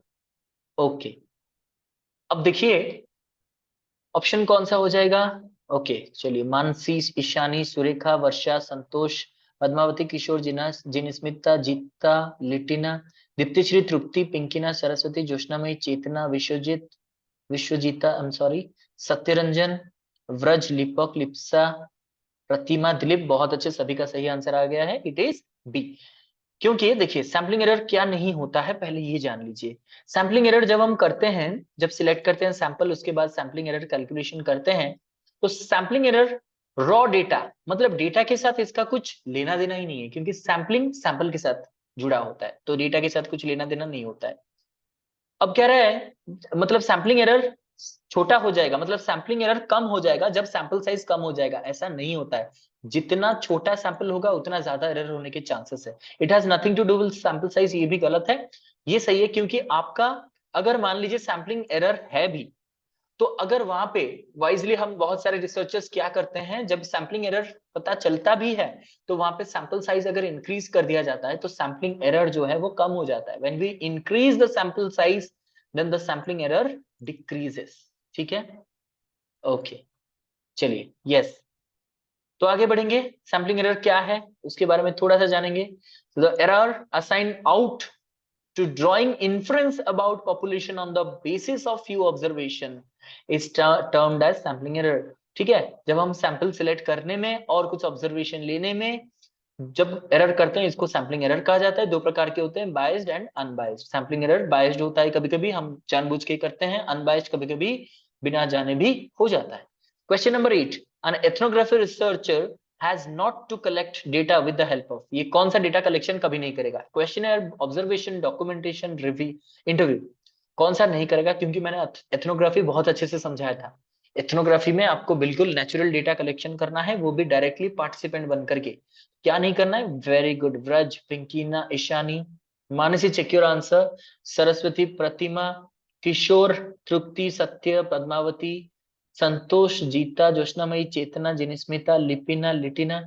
[SPEAKER 1] ओके, अब देखिए ऑप्शन कौन सा हो जाएगा? ओके चलिए, मानसी, ईशानी, सुरेखा, वर्षा, संतोष, Padmavati, Kishore, Jinsmita, Jeeta, Litina, Diptishree, Tripti, Pinkina, Saraswati, Jyotsnamayee, Chetna, Vishwajit, Vishwajita, I am sorry, Satyaranjan, Vraj, Lipak, Lipsa, Pratima, Dilip, बहुत अच्छे, सभी का सही आंसर आ गया है, इट इज बी। क्योंकि देखिए सैम्पलिंग एरर क्या नहीं होता है पहले ये जान लीजिए। सैम्पलिंग एरर जब हम करते हैं, जब सिलेक्ट करते हैं सैंपल, उसके बाद सैम्पलिंग एरर कैलकुलेशन करते हैं, तो सैम्पलिंग एरर रॉ डेटा, मतलब डेटा के साथ इसका कुछ लेना देना ही नहीं है, क्योंकि सैम्पलिंग सैंपल के साथ जुड़ा होता है, तो डेटा के साथ कुछ लेना देना नहीं होता है। अब कह रहा है मतलब सैम्पलिंग एरर छोटा हो जाएगा, मतलब सैम्पलिंग एरर कम हो जाएगा जब सैंपल साइज कम हो जाएगा, ऐसा नहीं होता है। जितना छोटा सैंपल होगा उतना ज्यादा एरर होने के चांसेस है। It has nothing to do with sample size, ये भी गलत है, ये सही है, क्योंकि आपका अगर मान लीजिए सैम्पलिंग एरर है भी, तो अगर वहां पे वाइजली हम बहुत सारे रिसर्चर्स क्या करते हैं, जब सैम्पलिंग एरर पता चलता भी है तो वहां पे सैंपल साइज अगर इंक्रीज कर दिया जाता है तो सैम्पलिंग एरर जो है वो कम हो जाता है। When we increase the sample size then the sampling error decreases, ठीक है। ओके चलिए, यस, तो आगे बढ़ेंगे, सैम्पलिंग एरर क्या है उसके बारे में थोड़ा सा जानेंगे। The error assign out to drawing inference about population on the basis of few observation is termed as sampling error, ठीक है। जब हम सैंपल सिलेक्ट करने में और कुछ ऑब्जर्वेशन लेने में जब एरर करते हैं इसको सैम्पलिंग एरर कहा जाता है। दो प्रकार के होते हैं, biased and unbiased. Sampling error biased होता है, कभी कभी हम जानबूझ के करते हैं, अनबायस्ड कभी कभी बिना जाने भी हो जाता है। Question number 8, an ethnography researcher has not to collect data with the help of, ये कौन सा डेटा कलेक्शन कभी नहीं करेगा? Questionnaire, observation, documentation, review, interview, कौन सा नहीं करेगा? क्योंकि मैंने एथनोग्राफी बहुत अच्छे से समझाया था। एथनोग्राफी में आपको बिल्कुल नेचुरल डेटा कलेक्शन करना है, वो भी डायरेक्टली पार्टिसिपेंट बन करके। क्या नहीं करना है? Very good Vraj, Pinkina, Ishani, Manasi, check your answer. Saraswati, Pratima, Kishore, Tripti, Satya, Padmavati, संतोष, जीता, ज्योत्सनामयी, चेतना, जिनिस्मिता, लिपिना, लिटिना,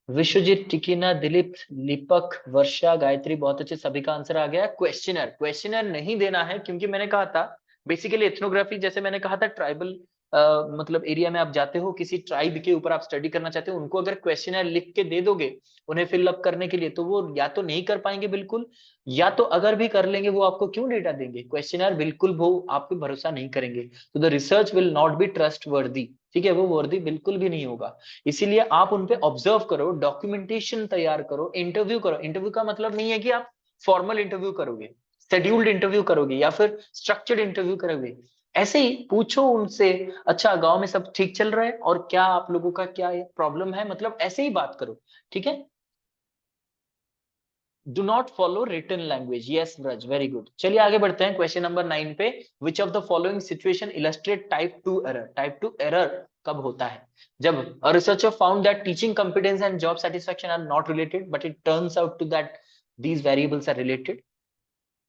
[SPEAKER 1] विश्वजीत, टिकिना, दिलीप, दीपक, वर्षा, गायत्री, बहुत अच्छे, सभी का आंसर आ गया। क्वेश्चनर, क्वेश्चनर नहीं देना है क्योंकि मैंने कहा था बेसिकली एथनोग्राफी, जैसे मैंने कहा था ट्राइबल मतलब एरिया में आप जाते हो, किसी ट्राइब के ऊपर आप स्टडी करना चाहते हो, उनको अगर क्वेश्चनर लिख के दे दोगे उन्हें फिलअप करने के लिए, तो वो या तो नहीं कर पाएंगे बिल्कुल, या तो अगर भी कर लेंगे वो आपको क्यों डेटा देंगे? क्वेश्चनर बिल्कुल वो आप पे भरोसा नहीं करेंगे, तो the research will not be trust वर्दी। ठीक है, वो वर्दी बिल्कुल भी नहीं होगा। इसीलिए आप उन पे ऑब्जर्व करो, डॉक्यूमेंटेशन तैयार करो, इंटरव्यू करो। इंटरव्यू का मतलब नहीं है कि आप फॉर्मल इंटरव्यू करोगे, शेड्यूल्ड इंटरव्यू करोगे या फिर स्ट्रक्चर्ड इंटरव्यू करोगे। ऐसे ही पूछो उनसे, अच्छा गांव में सब ठीक चल रहा है और क्या आप लोगों का क्या प्रॉब्लम है, मतलब ऐसे ही बात करो। ठीक है, do not follow written language. Yes Braj, very good. चलिए आगे बढ़ते हैं क्वेश्चन नंबर 9 पे। Which of the following situation illustrate type 2 error? Type 2 error कब होता है? जब a researcher found that teaching competence and job satisfaction are not related, but it turns out to that these variables are related.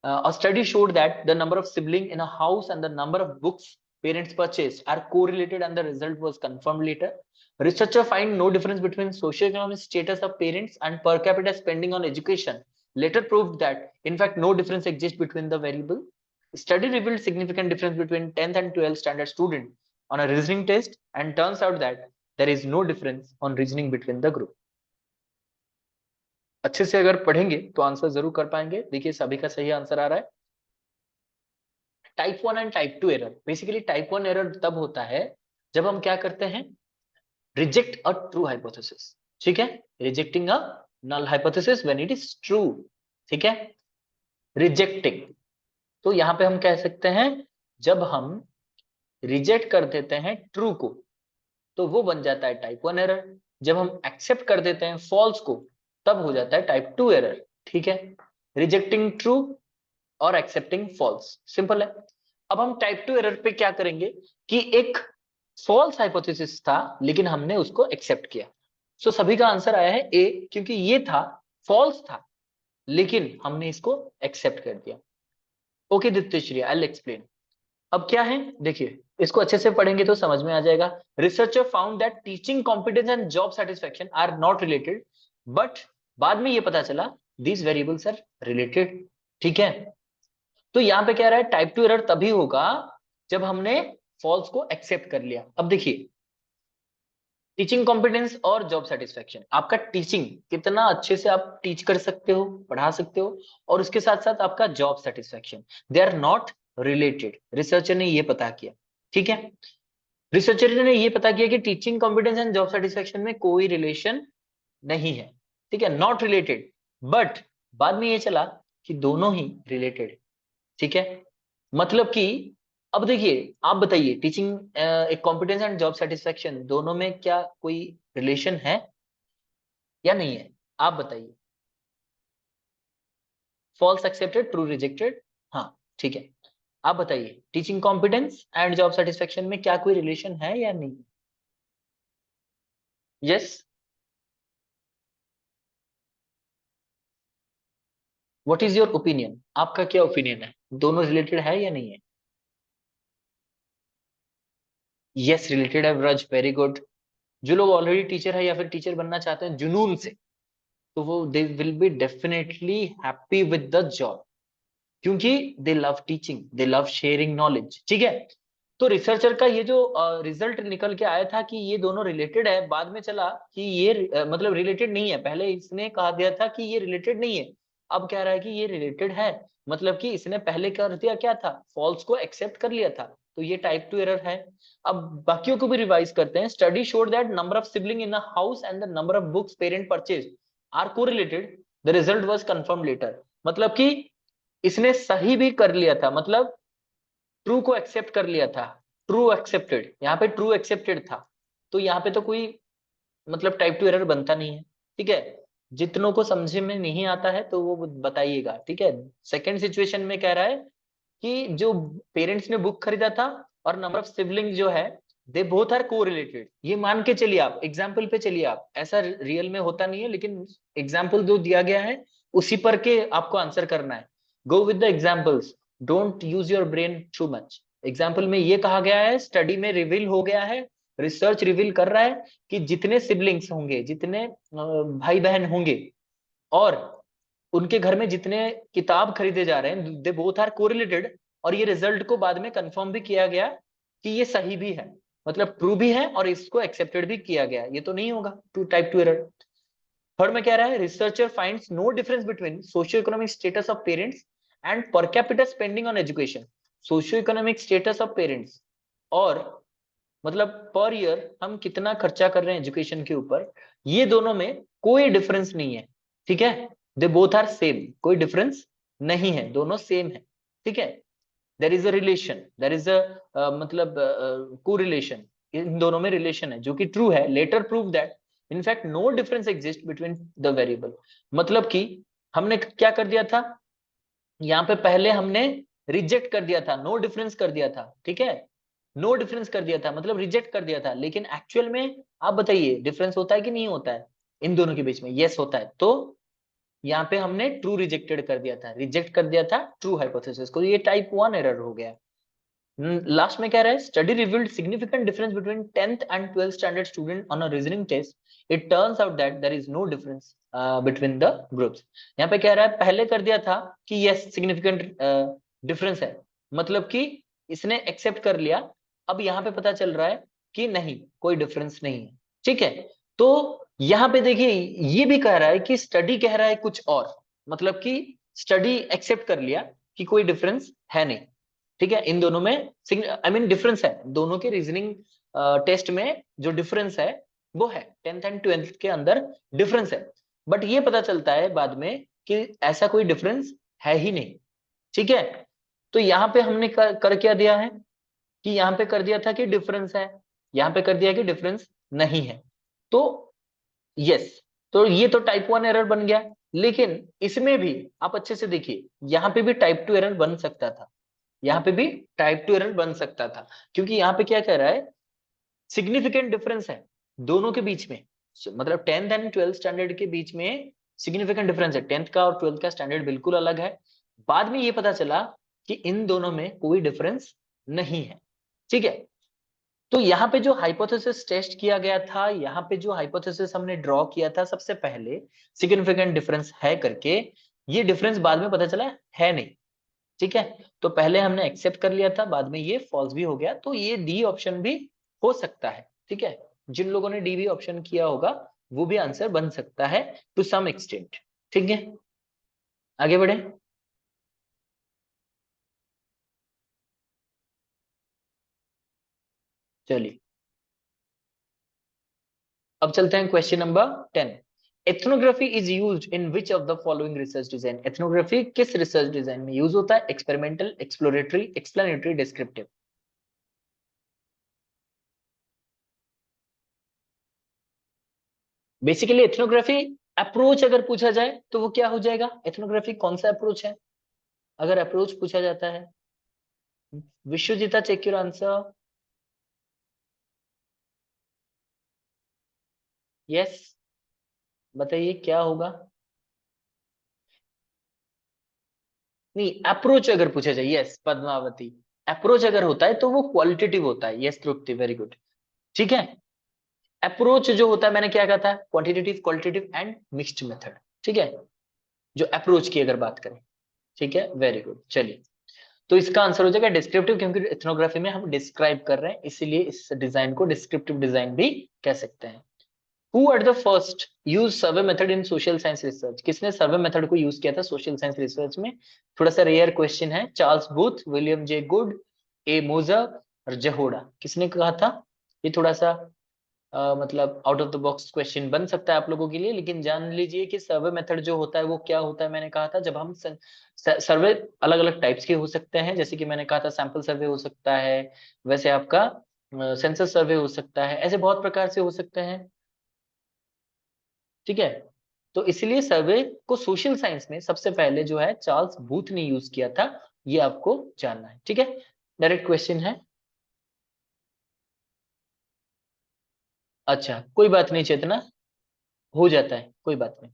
[SPEAKER 1] A study showed that the number of siblings in a house and the number of books parents purchased are correlated, and the result was confirmed later. Researcher find no difference between socioeconomic status of parents and per capita spending on education. Later proved that, in fact, no difference exists between the variable. Study revealed significant difference between 10th and 12th standard student on a reasoning test, and turns out that there is no difference on reasoning between the group. अच्छे से अगर पढ़ेंगे तो answer जरूर कर पाएंगे। देखिए सभी का सही आंसर आ रहा है। Type 1 and type 2 error, basically type 1 error तब होता है जब हम क्या करते हैं, रिजेक्ट अ ट्रू हाइपोथेसिस। ठीक है, rejecting a null hypothesis when it is true. ठीक है, रिजेक्टिंग, तो यहां पे हम कह सकते हैं जब हम रिजेक्ट कर देते हैं ट्रू को तो वो बन जाता है टाइप 1 एरर। जब हम एक्सेप्ट कर देते हैं फॉल्स को तब हो जाता है टाइप 2 एरर। ठीक है, रिजेक्टिंग ट्रू और एक्सेप्टिंग फॉल्स, सिंपल है। अब हम टाइप 2 एरर पे क्या करेंगे कि एक फॉल्स हाइपोथेसिस था लेकिन हमने उसको एक्सेप्ट किया। सो सभी का आंसर आया है ए, क्योंकि ये था फॉल्स था लेकिन हमने इसको एक्सेप्ट कर दिया। Okay Dityashree, I will explain. अब क्या है देखिए, इसको अच्छे से पढ़ेंगे तो समझ में आ जाएगा। Researcher found that teaching competence and job satisfaction are not related, but बाद में ये पता चला दीज वेरिएबल्स आर रिलेटेड। ठीक है, तो यहां पे कह रहा है टाइप 2 एरर तभी होगा जब हमने फॉल्स को एक्सेप्ट कर लिया। अब देखिए, टीचिंग कॉम्पिटेंस और जॉब सेटिस्फेक्शन, आपका टीचिंग कितना अच्छे से आप टीच कर सकते हो, पढ़ा सकते हो, और उसके साथ साथ आपका job satisfaction, they are not related. Researcher ने ये पता किया। ठीक है, रिसर्चर ने ये पता किया कि teaching competence and job satisfaction में कोई रिलेशन नहीं है। ठीक है, नॉट रिलेटेड, बट बाद में ये चला कि दोनों ही रिलेटेड। ठीक है, मतलब कि अब देखिए आप बताइए, टीचिंग एक कॉम्पिटेंस एंड जॉब सेटिस्फेक्शन दोनों में क्या कोई रिलेशन है या नहीं है? आप बताइए। False accepted, true rejected. हाँ ठीक है, आप बताइए teaching competence and job satisfaction में क्या कोई रिलेशन है या नहीं? Yes, what is your opinion? आपका क्या ओपिनियन है, दोनों रिलेटेड है या नहीं है? यस रिलेटेड है ब्रज, वेरी गुड। जो लोग ऑलरेडी टीचर है या फिर टीचर बनना चाहते हैं जुनून से, तो वो they will be definitely happy with the job, क्योंकि they love teaching, they love sharing knowledge. ठीक है, तो रिसर्चर का ये जो रिजल्ट निकल के आया था कि ये दोनों रिलेटेड है, बाद में चला कि ये मतलब रिलेटेड नहीं है। पहले इसने कहा दिया था कि ये रिलेटेड नहीं है, अब कह रहा है कि ये रिलेटेड है। मतलब कि इसने पहले कर दिया क्या था, फॉल्स को एक्सेप्ट कर लिया था, तो ये टाइप 2 एरर है। अब बाकियों को भी रिवाइज करते हैं। Study showed that number of sibling in a house and the number of books parent purchase are correlated, the result was confirm later. मतलब कि इसने सही भी कर लिया था, मतलब ट्रू को एक्सेप्ट कर लिया था, ट्रू एक्सेप्टेड, यहाँ पे ट्रू एक्सेप्टेड था, तो यहाँ पे तो कोई मतलब टाइप 2 एरर बनता नहीं है। ठीक है, जितनों को समझे में नहीं आता है तो वो बताइएगा। ठीक है, सेकंड सिचुएशन में कह रहा है कि जो पेरेंट्स ने बुक खरीदा था और नंबर ऑफ सिबलिंग जो है दे बोथ आर कोरिलेटेड, ये मान के चलिए, आप एग्जाम्पल पे चलिए, आप ऐसा रियल में होता नहीं है, लेकिन एग्जाम्पल जो दिया गया है उसी पर के आपको आंसर करना है। Go with the examples, don't use your brain too much. Example में ये कहा गया है, स्टडी में रिवील हो गया है, रिसर्च रिवील कर रहा है कि जितने सिबलिंग्स होंगे, जितने भाई बहन होंगे, और उनके घर में जितने किताब खरीदे जा रहे हैं, दे बोथ आर कोरिलेटेड। और ये रिजल्ट को बाद में कंफर्म भी किया गया कि ये सही भी है, मतलब ट्रू भी है, और इसको एक्सेप्टेड भी किया गया। ये तो नहीं होगा two type two error. Third में कह रहा है, researcher finds no difference between socio economic status of parents and per capita spending on education. Socio economic status of parents और मतलब पर ईयर हम कितना खर्चा कर रहे हैं एजुकेशन के ऊपर, ये दोनों में कोई डिफरेंस नहीं है। ठीक है, दे बोथ आर सेम, कोई डिफरेंस नहीं है, दोनों सेम है। ठीक है, there is a relation, there is a मतलब को रिलेशन, इन दोनों में रिलेशन है, जो कि ट्रू है। Later prove that in fact no difference exist between the variable. मतलब कि हमने क्या कर दिया था, यहाँ पे पहले हमने रिजेक्ट कर दिया था, नो डिफरेंस कर दिया था। ठीक है, नो डिफरेंस कर दिया था, मतलब रिजेक्ट कर दिया था, लेकिन एक्चुअल में आप बताइए डिफरेंस होता है कि नहीं होता है इन दोनों के बीच में? यस होता है। तो यहाँ पे हमने ट्रू रिजेक्टेड कर दिया था, रिजेक्ट कर दिया था ट्रू हाइपोथेसिस को, ये टाइप 1 एरर हो गया। लास्ट में कह रहा है, study revealed significant difference between 10th and 12th standard student on a reasoning test, it turns out that there is no difference between the groups. यहाँ पे कह रहा है, पहले कर दिया था कि यस सिग्निफिकेंट डिफरेंस है, मतलब कि इसने एक्सेप्ट कर लिया। अब यहाँ पे पता चल रहा है कि नहीं, कोई डिफरेंस नहीं है। ठीक है, तो यहाँ पे देखिए, ये भी कह रहा है कि स्टडी कह रहा है कुछ और, मतलब कि स्टडी एक्सेप्ट कर लिया कि कोई डिफरेंस है नहीं। ठीक है, इन दोनों में आई मीन डिफरेंस है, दोनों के रीजनिंग टेस्ट में जो डिफरेंस है वो है, 10th एंड 12th के अंदर डिफरेंस है। बट ये पता चलता है बाद में कि ऐसा कोई डिफरेंस है ही नहीं। ठीक है, तो यहाँ पे हमने कर क्या दिया है कि यहाँ पे कर दिया था कि डिफरेंस है, यहाँ पे कर दिया कि डिफरेंस नहीं है। तो यस, तो ये तो टाइप 1 एरर बन गया। लेकिन इसमें भी आप अच्छे से देखिए, यहाँ पे भी टाइप 2 एरर बन सकता था, यहाँ पे भी टाइप 2 एरर बन सकता था, क्योंकि यहाँ पे क्या कह रहा है, सिग्निफिकेंट डिफरेंस है दोनों के बीच में। मतलब 10th एंड 12th स्टैंडर्ड के बीच में सिग्निफिकेंट डिफरेंस है, 10th का और 12th का स्टैंडर्ड बिल्कुल अलग है। बाद में ये पता चला कि इन दोनों में कोई डिफरेंस नहीं है। ठीक है, तो यहाँ पे जो हाइपोथेसिस टेस्ट किया गया था, यहाँ पे जो हाइपोथेसिस हमने ड्रॉ किया था सबसे पहले, सिग्निफिकेंट डिफरेंस है करके, ये डिफरेंस बाद में पता चला है नहीं। ठीक है, तो पहले हमने एक्सेप्ट कर लिया था, बाद में ये फॉल्स भी हो गया, तो ये डी ऑप्शन भी हो सकता है। ठीक है, जिन लोगों ने डी भी ऑप्शन किया होगा वो भी आंसर बन सकता है टू सम एक्सटेंट। ठीक है, आगे बढ़े। चलिए, अब चलते हैं question number 10। Ethnography is used in which of the following research design? Ethnography किस रिसर्च डिजाइन में यूज होता है? Experimental, exploratory, explanatory, descriptive. Basically ethnography approach अगर पूछा जाए तो वो क्या हो जाएगा? एथनोग्राफी कौन सा अप्रोच है अगर अप्रोच पूछा जाता है? Biswajita, check your answer. Yes, बताइए क्या होगा? नहीं, अप्रोच अगर पूछा जाए, यस पद्मावती, अप्रोच अगर होता है तो वो क्वालिटेटिव होता है। यस तृप्ति, वेरी गुड। ठीक है, अप्रोच जो होता है, मैंने क्या कहा था, quantitative, qualitative and mixed method. ठीक है, जो अप्रोच की अगर बात करें। ठीक है, वेरी गुड। चलिए, तो इसका आंसर हो जाएगा डिस्क्रिप्टिव, क्योंकि एथनोग्राफी में हम डिस्क्राइब कर रहे हैं, इसीलिए इस डिजाइन को डिस्क्रिप्टिव डिजाइन भी कह सकते हैं। Who at the first used survey method in social science research? किसने सर्वे मेथड को यूज किया था सोशल साइंस रिसर्च में? थोड़ा सा रेयर क्वेश्चन है। Charles Booth, William J Good, A Moser और जहोड़ा, किसने कहा था? ये थोड़ा सा मतलब out of the box question बन सकता है आप लोगों के लिए, लेकिन जान लीजिए कि सर्वे मेथड जो होता है वो क्या होता है। मैंने कहा था, जब हम सर्वे अलग अलग टाइप्स के हो सकते हैं, जैसे कि मैंने कहा था सैंपल सर्वे हो सकता है, वैसे आपका सेंसस सर्वे हो सकता है, ऐसे बहुत प्रकार से हो सकते हैं। ठीक है, तो इसलिए सर्वे को सोशल साइंस में सबसे पहले जो है चार्ल्स बूथ ने यूज किया था, ये आपको जानना है। ठीक है, डायरेक्ट क्वेश्चन है। अच्छा कोई बात नहीं चेतना, हो जाता है, कोई बात नहीं।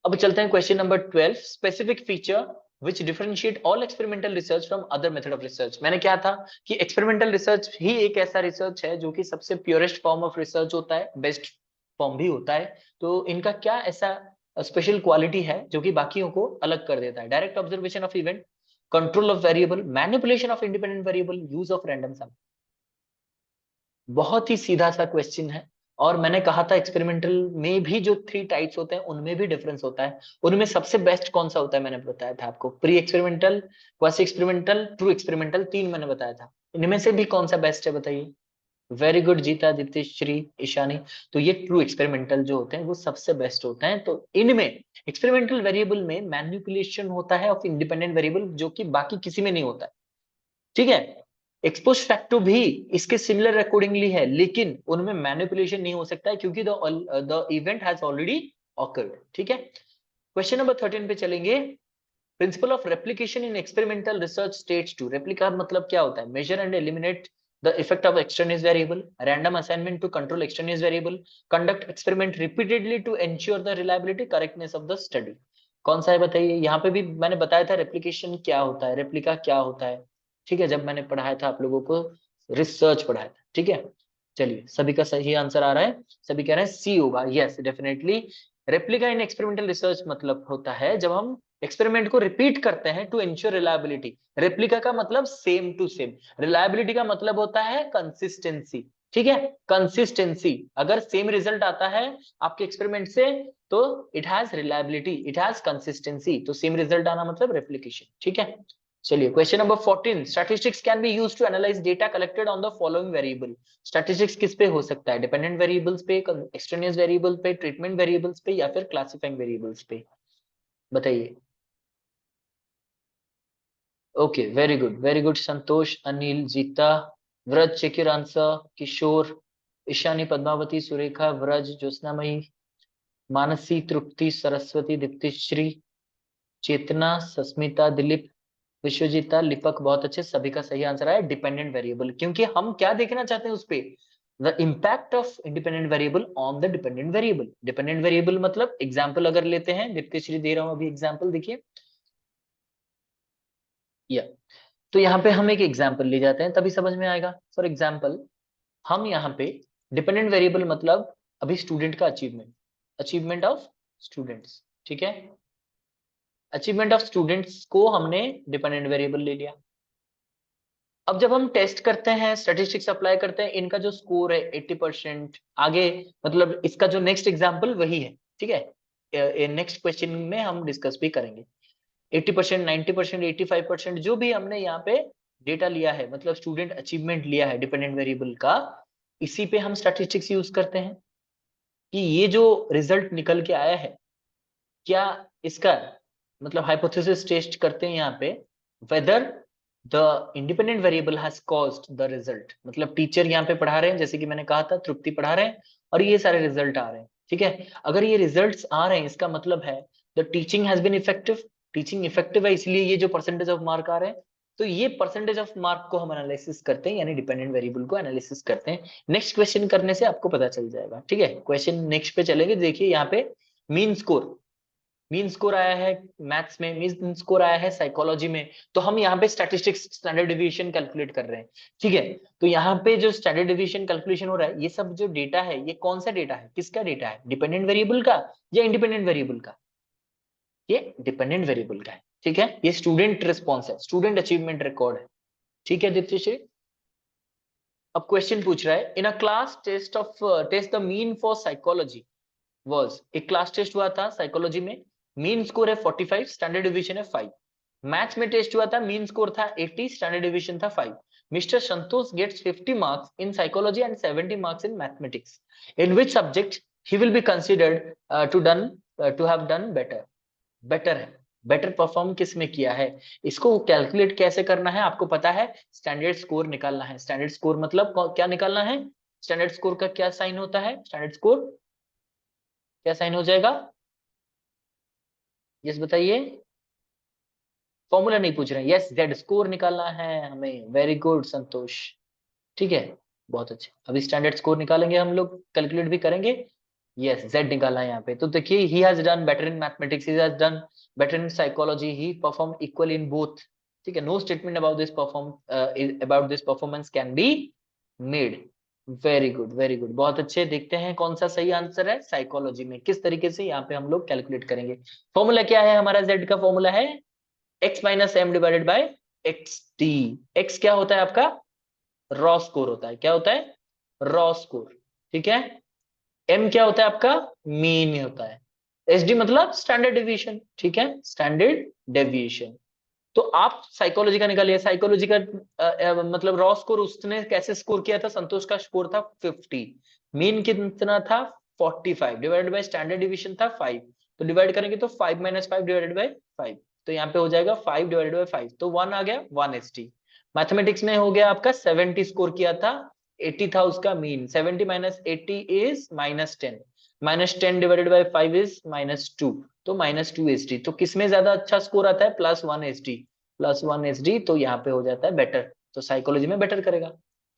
[SPEAKER 1] अब चलते हैं question number 12, specific feature which differentiate all experimental research from other method of research. मैंने क्या था कि एक्सपेरिमेंटल रिसर्च ही एक ऐसा रिसर्च है जो कि सबसे प्योरेस्ट फॉर्म ऑफ रिसर्च होता है, बेस्ट फॉर्म भी होता है। तो इनका क्या ऐसा स्पेशल क्वालिटी है जो कि बाकियों को अलग कर देता है? Direct observation of event, control of variable, manipulation of independent variable, use of random sample. बहुत ही सीधा सा क्वेश्चन है। और मैंने कहा था एक्सपेरिमेंटल में भी जो 3 टाइप्स होते हैं उनमें भी डिफरेंस होता है। उनमें सबसे बेस्ट कौन सा होता है मैंने बताया था आपको, pre experimental, quasi experimental, true experimental, 3 मैंने बताया था। इनमें से भी कौन सा बेस्ट है बताइए? वेरी गुड जीता, दीप्ति श्री, ईशानी। तो ये ट्रू एक्सपेरिमेंटल जो होते हैं वो सबसे बेस्ट होते हैं। तो इनमें एक्सपेरिमेंटल वेरिएबल में मैनिपुलेशन होता है ऑफ इंडिपेंडेंट वेरिएबल जो कि बाकी किसी में नहीं होता है, ठीक है। एक्सपोज फैक्टर भी इसके सिमिलर अकॉर्डिंगली है, लेकिन उनमें मैनिपुलेशन नहीं हो सकता है क्योंकि the event has already occurred, ठीक है। क्वेश्चन नंबर 13 पे चलेंगे। Principle of replication in experimental research states to, replica मतलब क्या होता है? Measure and eliminate the effect of external variable, random assignment to control external variable, conduct experiment repeatedly to ensure the reliability correctness of the study. कौन सा है बताइए? यहाँ पे भी मैंने बताया था रेप्लिकेशन क्या होता है, रेप्लिका क्या होता है, ठीक है, जब मैंने पढ़ाया था आप लोगों को, रिसर्च पढ़ाया था, ठीक है। चलिए सभी का सही आंसर आ रहा है, सभी कह रहे हैं सी होगा, यस डेफिनेटली। रेप्लिका इन एक्सपेरिमेंटल रिसर्च मतलब होता है जब हम एक्सपेरिमेंट को रिपीट करते हैं टू इंश्योर रिलायबिलिटी। रेप्लिका का मतलब सेम टू सेम, रिलायबिलिटी का मतलब होता है कंसिस्टेंसी, ठीक है। कंसिस्टेंसी, अगर सेम रिजल्ट आता है आपके एक्सपेरिमेंट से तो it has reliability, it has consistency, तो सेम रिजल्ट आना मतलब रेप्लिकेशन, ठीक है। चलिए question number 14, statistics can be used to analyse data collected on the following variable. Statistics किस पे हो सकता है? डिपेंडेंट वेरिएबल्स पे, एक्सट्रेनियस वेरिएबल पे, ट्रीटमेंट वेरिएबल्स पे, या फिर क्लासिफाइंग वेरिएबल्स पे? बताइए। Okay very good Santosh, Anil, Jeeta, Vraj, check your answer, Kishore, Ishani, Padmavati, Surekha, Vraj, Jyotsnamayee, Mansi, तृप्ति, सरस्वती, दीप्तिश्री, चेतना, सस्मिता, दिलीप, विश्वजीता, लिपक, बहुत अच्छे, सभी का सही आंसर है डिपेंडेंट वेरिएबल। क्योंकि हम क्या देखना चाहते हैं उस पे? The impact of independent variable on the dependent variable. Dependent variable मतलब एग्जाम्पल अगर लेते हैं, दीप्तिश्री दे रहा हूं अभी एग्जाम्पल, देखिए या, तो यहाँ पे हम एक एग्जाम्पल ले जाते हैं तभी समझ में आएगा। फॉर एग्जाम्पल हम यहाँ पे डिपेंडेंट वेरिएबल मतलब अभी स्टूडेंट का अचीवमेंट, अचीवमेंट ऑफ स्टूडेंट्स, ठीक है। अचीवमेंट ऑफ स्टूडेंट्स को हमने डिपेंडेंट वेरिएबल ले लिया। अब जब हम टेस्ट करते हैं, स्टैटिस्टिक्स अप्लाई करते हैं, इनका जो स्कोर है 80%, आगे मतलब इसका जो नेक्स्ट एग्जाम्पल वही है, ठीक है। नेक्स्ट क्वेश्चन में हम डिस्कस भी करेंगे। 80%, 90%, 85% जो भी हमने यहाँ पे डेटा लिया है, मतलब स्टूडेंट अचीवमेंट लिया है डिपेंडेंट वेरिएबल का, इसी पे हम स्टैटिस्टिक्स यूज करते हैं कि ये जो रिजल्ट निकल के आया है, क्या इसका मतलब हाइपोथेसिस टेस्ट करते हैं यहाँ पे, whether the independent variable has caused the result. मतलब टीचर यहाँ पे पढ़ा रहे हैं, जैसे कि मैंने कहा था तृप्ति पढ़ा रहे हैं और ये सारे रिजल्ट आ रहे हैं, ठीक है। अगर ये रिजल्ट्स आ रहे हैं इसका मतलब है the teaching has been effective, teaching effective है इसलिए ये जो परसेंटेज ऑफ मार्क आ रहे हैं। तो ये परसेंटेज ऑफ मार्क को हम एनालिसिस करते हैं, यानी डिपेंडेंट वेरिएबल को एनालिसिस करते हैं। नेक्स्ट क्वेश्चन करने से आपको पता चल जाएगा, ठीक है। क्वेश्चन नेक्स्ट पे चलेंगे, देखिए यहाँ पे मीन स्कोर, मीन स्कोर आया है मैथ्स में, मीन स्कोर आया है साइकोलॉजी में, तो हम यहाँ पे स्टैटिस्टिक्स स्टैंडर्ड डिवीजन कैलकुलेट कर रहे हैं, ठीक है। तो यहाँ पे जो स्टैंडर्ड डिवीजन कैलकुलेशन हो रहा है, ये सब जो डेटा है ये कौन सा डेटा है, किसका डेटा है? डिपेंडेंट वेरिएबल का या इंडिपेंडेंट वेरिएबल का? ये डिपेंडेंट वेरिएबल का है, ठीक है। ये स्टूडेंट रिस्पॉन्स है, स्टूडेंट अचीवमेंट रिकॉर्ड है, ठीक है दीप्तिश्री। अब क्वेश्चन पूछ रहा है, in a class test of test the mean for psychology was, एक क्लास टेस्ट हुआ था साइकोलॉजी में, मीन स्कोर है 45, स्टैंडर्ड डिवीजन है 5। मैथ्स में टेस्ट हुआ था, मीन स्कोर था 80, स्टैंडर्ड डिवीजन था 5। Mister Santosh gets 50 marks in psychology and 70 marks in mathematics, in which subject he will be considered to have done better. Better है, better perform किस में किया है, इसको कैलकुलेट कैसे करना है आपको पता है, स्टैंडर्ड स्कोर निकालना है। स्टैंडर्ड स्कोर मतलब क्या निकालना है? स्टैंडर्ड स्कोर का क्या साइन होता है? स्टैंडर्ड स्कोर क्या साइन हो जाएगा? यस बताइए। फॉर्मूला नहीं पूछ रहे हैं, यस जेड स्कोर निकालना है हमें, वेरी गुड संतोष, ठीक है। बहुत अच्छे। अभी स्टैंडर्ड स्कोर निकालेंगे हम लोग, कैलकुलेट भी करेंगे। यस, जेड निकाला है यहाँ पे। तो देखिए, he has done better in mathematics, he has done better in psychology, he perform equal in both. ठीक है, no statement about this performance can be made. Very good, very good, बहुत अच्छे। देखते हैं कौन सा सही आंसर है साइकोलॉजी में, किस तरीके से यहाँ पे हम लोग कैलकुलेट करेंगे। फॉर्मूला क्या है हमारा, जेड का फॉर्मूला है x minus M divided by X T. X क्या होता है आपका, रॉ स्कोर होता है। क्या होता है, रॉ स्कोर। ठीक है, एम क्या होता है आपका, मीन होता है। एस डी मतलब स्टैंडर्ड डेविएशन। ठीक है, स्टैंडर्ड डेविएशन। तो आप साइकोलॉजी का निकालिए। साइकोलॉजी का मतलब रॉ स्कोर उसने कैसे स्कोर किया था, संतोष का स्कोर था 50, मीन कितना था 45, डिवाइडेड बाय स्टैंडर्ड डिवीजन था 5। तो डिवाइड करेंगे तो 5 माइनस 5 डिवाइडेड बाय 5, तो यहाँ पे हो जाएगा 5 डिवाइडेड बाय 5, तो 1 आ गया, 1 एसटी। मैथमेटिक्स में हो गया आपका 70 स्कोर किया था, 80 था उसका mean. 70 minus 80 is -10, -10 divided by 5 is -2, तो -2 एसडी। तो किसमें ज्यादा अच्छा स्कोर आता है, +1 एसडी। +1 एसडी, तो यहाँ पे हो जाता है बेटर, तो साइकोलॉजी में बेटर करेगा।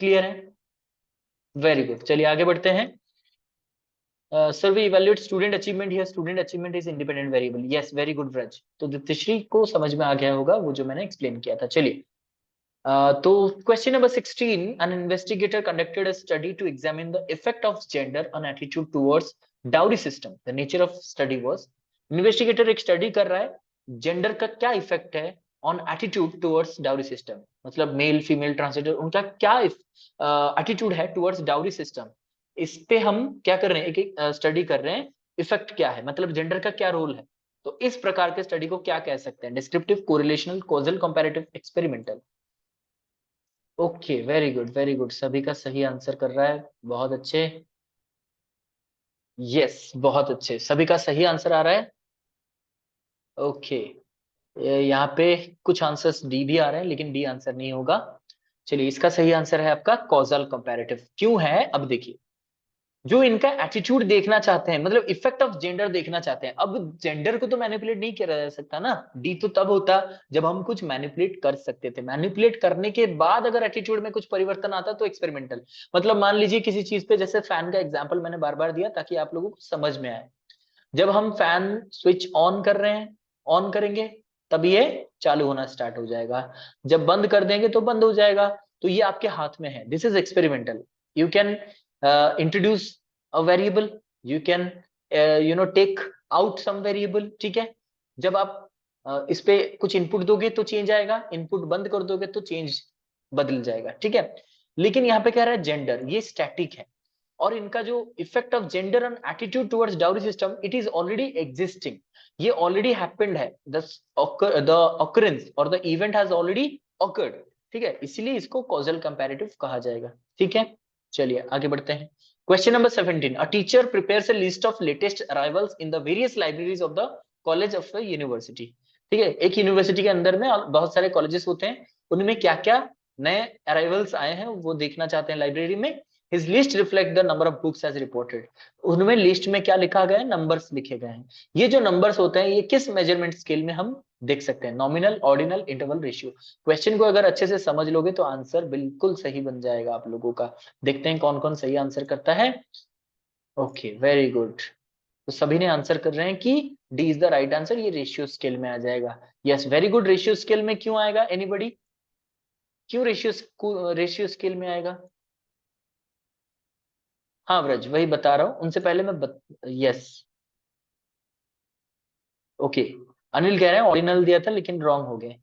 [SPEAKER 1] क्लियर है, वेरी गुड। चलिए आगे बढ़ते हैं। Sir we evaluate student achievement here, student achievement is independent variable. Yes, very good Vraj. तो दीप्तिश्री को समझ में आ गया होगा वो जो मैंने एक्सप्लेन किया था। चलिए, तो question number 16, an investigator conducted a study to examine the effect of gender on attitude towards dowry system. The nature of study was, investigator एक स्टडी कर रहा है जेंडर का क्या इफेक्ट है on attitude towards dowry system, मतलब male female transgender उनका क्या एटीट्यूड है टुवर्ड्स डाउरी सिस्टम। इस पे हम क्या कर रहे हैं, एक एक स्टडी कर रहे हैं, इफेक्ट क्या है, मतलब जेंडर का क्या रोल है। तो इस प्रकार के स्टडी को क्या कह सकते हैं, descriptive, correlational, causal, comparative, experimental. Okay, very good, very good, सभी का सही आंसर कर रहा है, बहुत अच्छे। यस, बहुत अच्छे, सभी का सही आंसर आ रहा है। ओके, यहाँ पे कुछ आंसर्स डी भी आ रहे हैं, लेकिन डी आंसर नहीं होगा। चलिए, इसका सही आंसर है आपका कॉजल कंपैरेटिव। क्यों है, अब देखिए, जो इनका एटीट्यूड देखना चाहते हैं, मतलब इफेक्ट ऑफ जेंडर देखना चाहते हैं। अब जेंडर को तो मैनिपुलेट नहीं किया जा सकता ना, डी तो तब होता जब हम कुछ मैनिपुलेट कर सकते थे। मैनिपुलेट करने के बाद अगर एटीट्यूड में कुछ परिवर्तन आता तो एक्सपेरिमेंटल। मतलब मान लीजिए किसी चीज पे, जैसे फैन का एग्जांपल मैंने बार बार दिया ताकि आप लोगों को समझ में आए। जब हम फैन स्विच ऑन कर रहे हैं, ऑन करेंगे तब ये चालू होना स्टार्ट हो जाएगा, जब बंद कर देंगे तो बंद हो जाएगा। तो ये आपके हाथ में है, this is experimental. You can introduce a variable, you can take out some variable. ठीक है, जब आप इस पे कुछ इनपुट दोगे तो चेंज आएगा, इनपुट बंद कर दोगे तो चेंज बदल जाएगा। ठीक है, लेकिन यहाँ पे कह रहा है जेंडर ये स्टैटिक है, और इनका जो effect of gender and attitude towards dowry system, it is already existing, ये ऑलरेडी हैपेंड है, द ऑकरेंस और the event has already occurred. ठीक है, इसीलिए इसको कॉजल कंपैरेटिव कहा जाएगा। ठीक है, चलिए आगे बढ़ते हैं। Question number 17, a teacher prepares a list of latest arrivals in the various libraries of the college of the university. ठीक है, एक यूनिवर्सिटी के अंदर में बहुत सारे कॉलेजेस होते हैं, उनमें क्या क्या नए अराइवल्स आए हैं वो देखना चाहते हैं लाइब्रेरी में। His list reflect the number of books as reported. उनमें लिस्ट में क्या लिखा गया है, नंबर्स लिखे गए हैं। ये जो नंबर्स होते हैं ये किस मेजरमेंट स्केल में हम देख सकते हैं, nominal, ordinal, interval, ratio. Question को अगर अच्छे से समझ लोगे तो आंसर बिल्कुल सही बन जाएगा आप लोगों का। देखते हैं कौन कौन सही आंसर करता है। ओके, वेरी गुड, तो सभी ने आंसर कर रहे हैं कि D is the right answer, ये रेशियो स्केल में आ जाएगा। Yes, very good, ratio scale में क्यों आएगा, एनीबडी, क्यों रेशियो स्केल में आएगा। हाँ ब्रज, वही बता रहा हूँ, उनसे पहले यस, ओके। अनिल कह रहे हैं ऑर्डिनल दिया था लेकिन रॉन्ग हो गए,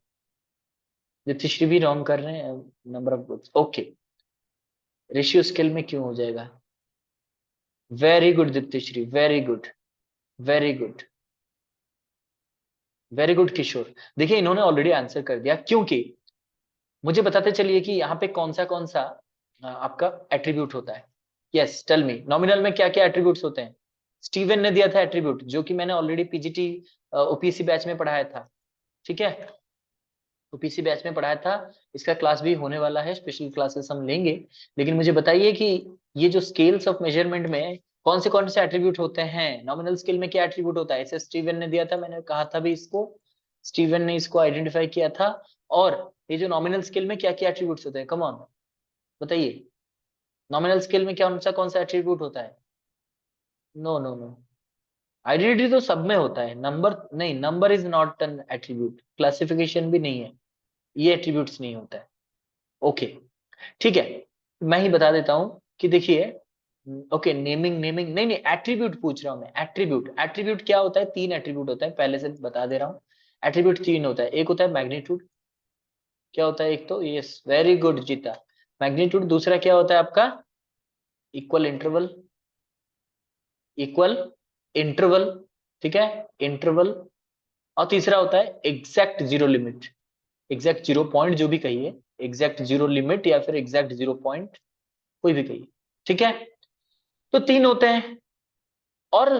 [SPEAKER 1] नितिश्री भी रॉन्ग कर रहे हैं, number of books. Okay, ratio scale में क्यों हो जाएगा। Very good Diptishree, very good, very good, very good Kishore. देखिए, इन्होंने ऑलरेडी आंसर कर दिया, क्योंकि मुझे बताते चलिए कि यहाँ पे कौन सा आपका एट्रीब्यूट होता है। यस, टेल मी, नॉमिनल में क्या क्या एट्रीब्यूट्स होते हैं। स्टीवन ने दिया था एट्रीब्यूट, जो कि मैंने ऑलरेडी पीजीटी ओपीसी बैच में पढ़ाया था। ठीक है, ओपीसी बैच में पढ़ाया था, इसका क्लास भी होने वाला है, स्पेशल क्लासेस हम लेंगे। लेकिन मुझे बताइए कि ये जो स्केल्स ऑफ मेजरमेंट में कौन से एट्रीब्यूट होते हैं, नॉमिनल स्केल में क्या एट्रीब्यूट होता है, इसे स्टीवन ने दिया था, मैंने कहा था भी इसको, स्टीवन ने इसको आइडेंटिफाई किया था। और ये जो नॉमिनल स्केल में क्या क्या एट्रीब्यूट्स होते हैं, कम ऑन बताइए। नॉमिनल स्केल में कौन सा एट्रीब्यूट होता है? नो नो नो, आइडेंटिटी तो सब में होता है, नंबर नहीं, number is not an attribute, classification भी नहीं है, ये एट्रीब्यूट्स नहीं होता है। ओके ठीक है, मैं ही बता देता हूं कि देखिए, ओके नेमिंग नेमिंग नहीं नहीं, एट्रीब्यूट पूछ रहा हूं मैं, एट्रीब्यूट। एट्रीब्यूट क्या होता है? तीन एट्रीब्यूट होता है, पहले से बता दे रहा हूँ। एट्रीब्यूट तीन होता है, एक होता है मैग्नीट्यूड, क्या होता है एक तो, यस वेरी गुड जीता, मैग्नीट्यूड। दूसरा क्या होता है आपका? इक्वल इंटरवल, इक्वल इंटरवल, ठीक है, इंटरवल। और तीसरा होता है exact zero limit, exact zero point जो भी कहिए, एग्जैक्ट जीरो लिमिट या फिर एग्जैक्ट जीरो पॉइंट, कोई भी कहिए, ठीक है। तो तीन होते हैं। और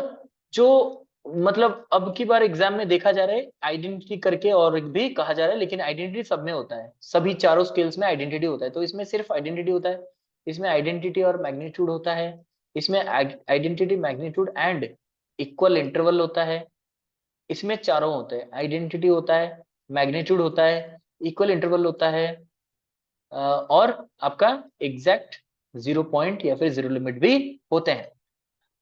[SPEAKER 1] जो मतलब अब की बार एग्जाम में देखा जा रहा है आइडेंटिटी करके और भी कहा जा रहा है, लेकिन आइडेंटिटी सब में होता है, सभी चारों स्केल्स में आइडेंटिटी होता है। तो इसमें सिर्फ आइडेंटिटी होता है, इसमें आइडेंटिटी और मैग्नीट्यूड होता है, इसमें identity magnitude and equal interval होता है। इसमें चारों होते हैं, आइडेंटिटी होता है, मैग्नीट्यूड होता है, इक्वल इंटरवल होता है, और आपका एग्जैक्ट जीरो पॉइंट या फिर जीरो लिमिट भी होते हैं।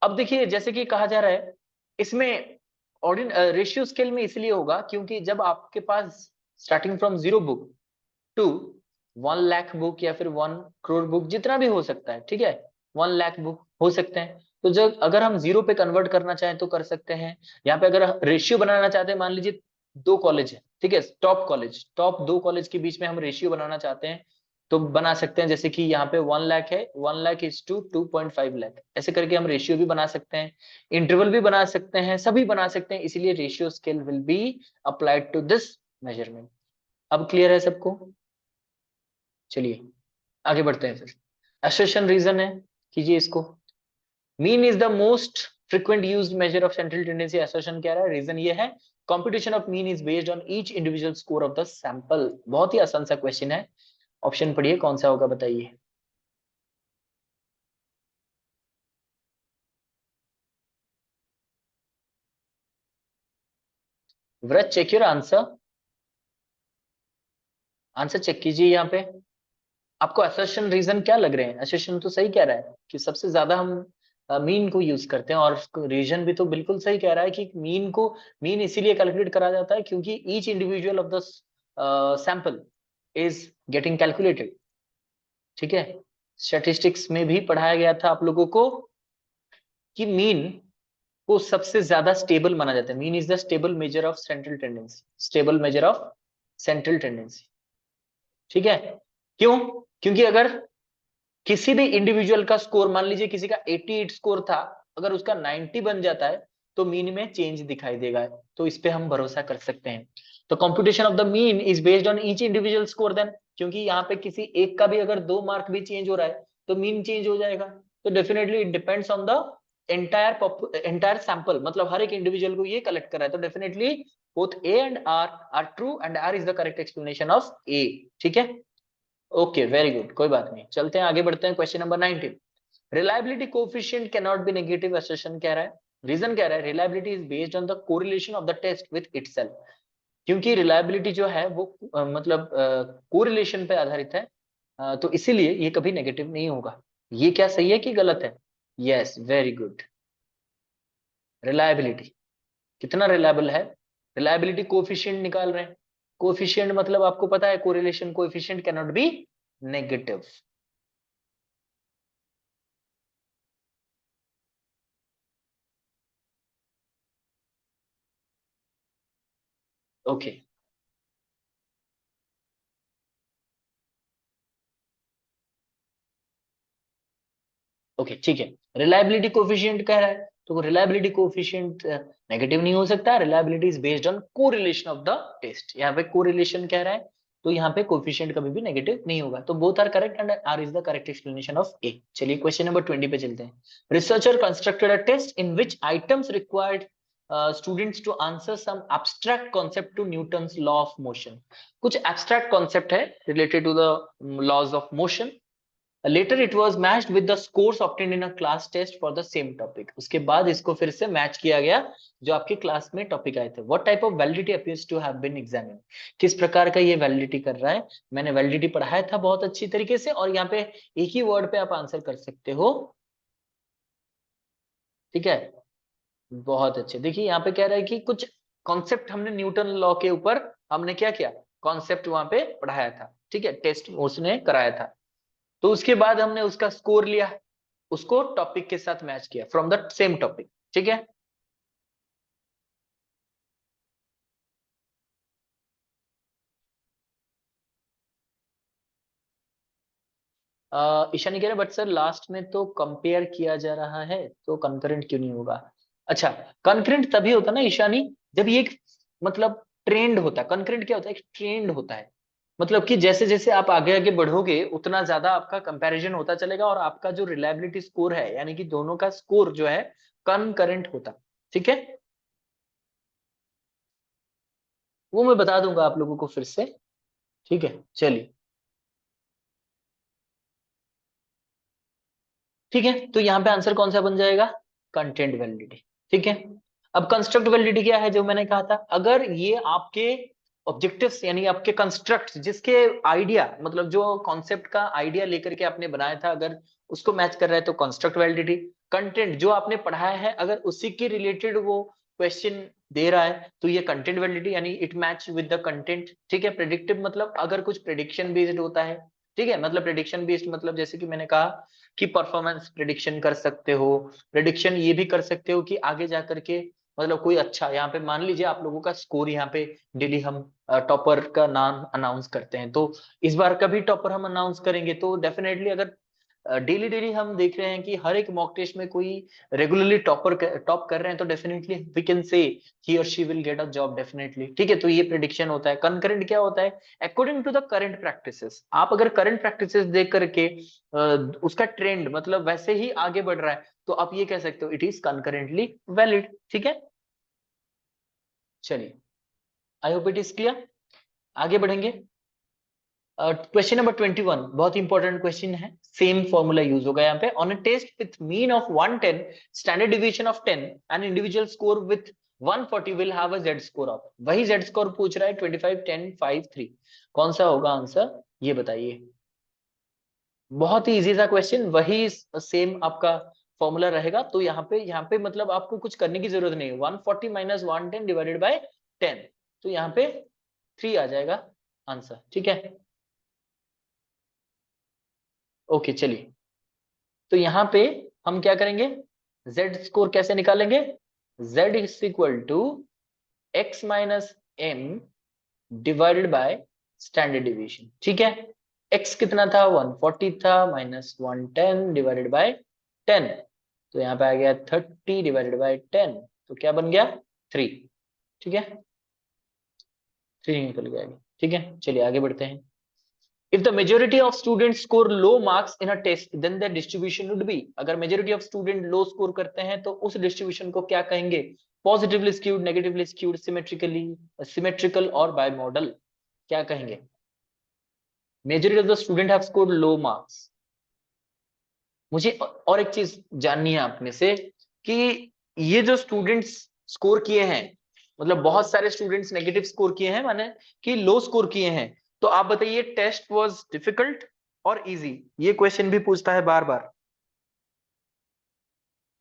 [SPEAKER 1] अब देखिए जैसे कि कहा जा रहा है, इसमें रेशियो स्केल में इसलिए होगा क्योंकि जब आपके पास starting from zero book to 1 lakh book या फिर 1 करोड़ बुक, जितना भी हो सकता है, ठीक है, 1 लाख बुक हो सकते हैं। तो जब अगर हम जीरो पे कन्वर्ट करना चाहें तो कर सकते हैं। यहाँ पे अगर रेशियो बनाना चाहते हैं, मान लीजिए दो कॉलेज है, ठीक है, टॉप कॉलेज, टॉप दो कॉलेज के बीच में हम रेशियो बनाना चाहते हैं तो बना सकते हैं। जैसे कि यहाँ पे 1 लाख है, 1 लाख इज टू 2.5 लाख, ऐसे करके हम रेशियो भी बना सकते हैं, इंटरवल भी बना सकते हैं, सभी बना सकते हैं। इसीलिए ratio scale will be applied to this measurement. अब क्लियर है सबको? चलिए आगे बढ़ते हैं फिर। असर्शन रीजन है, कीजिए इसको। Mean is the most frequent used measure of central tendency. Assertion क्या है? रीजन ये है, computation of mean is based on each individual score of the sample. बहुत ही आसान सा क्वेश्चन है, ऑप्शन पढ़िए कौन सा होगा बताइए। Vraj check your answer, answer check कीजिए यहाँ पे। आपको असर्शन रीजन क्या लग रहे हैं? असर्शन तो सही कह रहा है कि सबसे ज्यादा हम मीन को यूज करते हैं, और रीजन भी तो बिल्कुल सही कह रहा है कि मीन इसीलिए कैलकुलेट करा जाता है क्योंकि each individual of the sample is getting calculated, ठीक है। स्टैटिस्टिक्स में भी पढ़ाया गया था आप लोगों को कि मीन को सबसे ज्यादा स्टेबल माना जाता है। Mean is the stable measure of central tendency, stable measure of central tendency, ठीक है। क्यों? क्योंकि अगर किसी भी इंडिविजुअल का स्कोर, मान लीजिए किसी का 88 स्कोर था, अगर उसका 90 बन जाता है तो मीन में चेंज दिखाई देगा, तो इस पे हम भरोसा कर सकते हैं। तो computation of the mean is based on each individual score then, क्योंकि यहाँ पे किसी एक का भी अगर 2 मार्क भी चेंज हो रहा है तो मीन चेंज हो जाएगा। तो definitely it depends on the entire sample, मतलब हर एक इंडिविजुअल को ये कलेक्ट कर रहा है, तो definitely both A and R true and R is the correct explanation of A, ठीक है। ओके वेरी गुड, कोई बात नहीं, चलते हैं आगे बढ़ते हैं। Question number 19, reliability coefficient can not be negative. Assertion कह रहा है, रीजन कह रहा है, reliability is based on the correlation of the test with itself. क्योंकि रिलायबिलिटी जो है वो मतलब कोरिलेशन पे आधारित है, तो इसीलिए ये कभी नेगेटिव नहीं होगा। ये क्या सही है कि गलत है? Yes very good. रिलायबिलिटी कितना रिलायबल है, रिलायबिलिटी कोएफिशिएंट निकाल रहे हैं। कोएफिशिएंट मतलब आपको पता है, correlation coefficient can not be negative. Okay okay ठीक है, रिलायबिलिटी कोएफिशिएंट कह रहा है तो रिलायबिलिटी कोएफिशिएंट नेगेटिव नहीं हो सकता। Reliability is based on correlation of the test, यहाँ पे कोरिलेशन कह रहा है तो यहाँ पे कोएफिशिएंट कभी भी नेगेटिव नहीं होगा। तो both R correct and R is the correct explanation of A. चलिए क्वेश्चन नंबर 20 पे चलते हैं। Researcher constructed a test in which items required students to answer some abstract concept to Newton's law of motion. कुछ abstract concept है related to the laws of motion, later it was matched with the scores obtained in a class test for the same topic. उसके बाद इसको फिर से match किया गया जो आपके क्लास में टॉपिक आए थे। What type of validity appears to have been examined, किस प्रकार का ये वैलिडिटी कर रहा है। मैंने वैलिडिटी पढ़ाया था बहुत अच्छी तरीके से, और यहाँ पे एक ही वर्ड पे आप आंसर कर सकते हो। ठीक है, बहुत अच्छे। देखिए यहाँ पे कह रहा है कि कुछ कॉन्सेप्ट हमने न्यूटन लॉ के ऊपर हमने क्या किया, कॉन्सेप्ट वहां पे पढ़ाया था। ठीक है, टेस्ट उसने कराया था, तो उसके बाद हमने उसका स्कोर लिया, उसको टॉपिक के साथ मैच किया फ्रॉम द सेम टॉपिक। ठीक है, ईशानी कह रहे बट सर लास्ट में तो कंपेयर किया जा रहा है, तो कंकरेंट क्यों नहीं होगा। अच्छा, कंकरेंट तभी होता है ना ईशानी, जब ये एक मतलब ट्रेंड होता है। कंकरेंट क्या होता है, एक ट्रेंड होता है। मतलब कि जैसे जैसे आप आगे आगे बढ़ोगे उतना ज्यादा आपका कंपैरिजन होता चलेगा, और आपका जो रिलायबिलिटी स्कोर है, यानी कि दोनों का स्कोर जो है कंकरेंट होता। ठीक है, वो मैं बता दूंगा आप लोगों को फिर से। ठीक है, चलिए। ठीक है, तो यहाँ पे आंसर कौन सा बन जाएगा, कंटेंट वैलिडिटी। ठीक है, अब कंस्ट्रक्ट वैलिडिटी क्या है, जो मैंने कहा था, अगर ये आपके ऑब्जेक्टिव्स यानी आपके कंस्ट्रक्ट जिसके आइडिया मतलब जो कॉन्सेप्ट का आइडिया लेकर के आपने बनाया था, अगर उसको मैच कर रहा है तो कंस्ट्रक्ट वैलिडिटी। कंटेंट जो आपने पढ़ाया है अगर उसी के रिलेटेड वो क्वेश्चन दे रहा है तो ये कंटेंट वैलिडिटी, यानी it match with the content. ठीक है, प्रेडिक्टिव मतलब अगर कुछ प्रेडिक्शन बेस्ड होता है। ठीक है, मतलब प्रेडिक्शन बेस्ड मतलब जैसे कि मैंने कहा कि परफॉर्मेंस प्रिडिक्शन कर सकते हो। प्रिडिक्शन ये भी कर सकते हो कि आगे जाकर के मतलब कोई अच्छा, यहाँ पे मान लीजिए आप लोगों का स्कोर, यहाँ पे डेली हम टॉपर का नाम अनाउंस करते हैं, तो इस बार का भी टॉपर हम अनाउंस करेंगे, तो डेफिनेटली अगर डेली डेली हम देख रहे हैं कि हर एक मॉक टेस्ट में कोई रेगुलरली टॉप कर रहे हैं, तो definitely we can say he or she will get a job definitely. ठीक है, तो ये प्रिडिक्शन होता है। कंकरेंट क्या होता है, according to the current practices. आप अगर करंट प्रैक्टिसेस देख करके उसका ट्रेंड मतलब वैसे ही आगे बढ़ रहा है, तो आप ये कह सकते हो इट इज कंकरेंटली वैलिड। ठीक है, चलिए, I hope it is clear. आगे बढ़ेंगे। क्वेश्चन नंबर 21 बहुत इंपॉर्टेंट क्वेश्चन है। सेम फॉर्मूला यूज होगा यहाँ पे। On a test with mean of 110, standard deviation of 10, an individual score with 140 will have a Z score of. वही Z score पूछ रहा है 25 10 5 3। कौन सा होगा आंसर, ये बताइए। बहुत ही इजी सा क्वेश्चन, वही सेम आपका फॉर्मूला रहेगा। तो यहाँ पे मतलब आपको कुछ करने की जरूरत नहीं है। 140 माइनस 110 डिवाइडेड बाय 10, तो यहाँ पे 3 आ जाएगा आंसर। ठीक है, ओके चलिए। तो यहाँ पे हम क्या करेंगे, z स्कोर कैसे निकालेंगे, z is equal to X minus M divided by standard deviation. ठीक है, x कितना था, 140 था, माइनस 110 डिवाइडेड बाय 10, तो यहाँ पे आ गया 30 डिवाइडेड बाय 10, तो क्या बन गया 3। ठीक है, 3 निकल गया आगे। ठीक है, चलिए आगे बढ़ते हैं। If the majority of students score low marks in a test, then the distribution would be, अगर majority of student low score करते हैं तो उस distribution को क्या कहेंगे, positively skewed, negatively skewed, symmetrical और bimodal, क्या कहेंगे। Majority of the student have scored low marks। मुझे और एक चीज जाननी है अपने से कि ये जो स्टूडेंट्स स्कोर किए हैं, मतलब बहुत सारे स्टूडेंट्स नेगेटिव स्कोर किए हैं, माने कि लो स्कोर किए हैं, तो आप बताइए टेस्ट वाज डिफिकल्ट और इजी। ये क्वेश्चन भी पूछता है बार बार,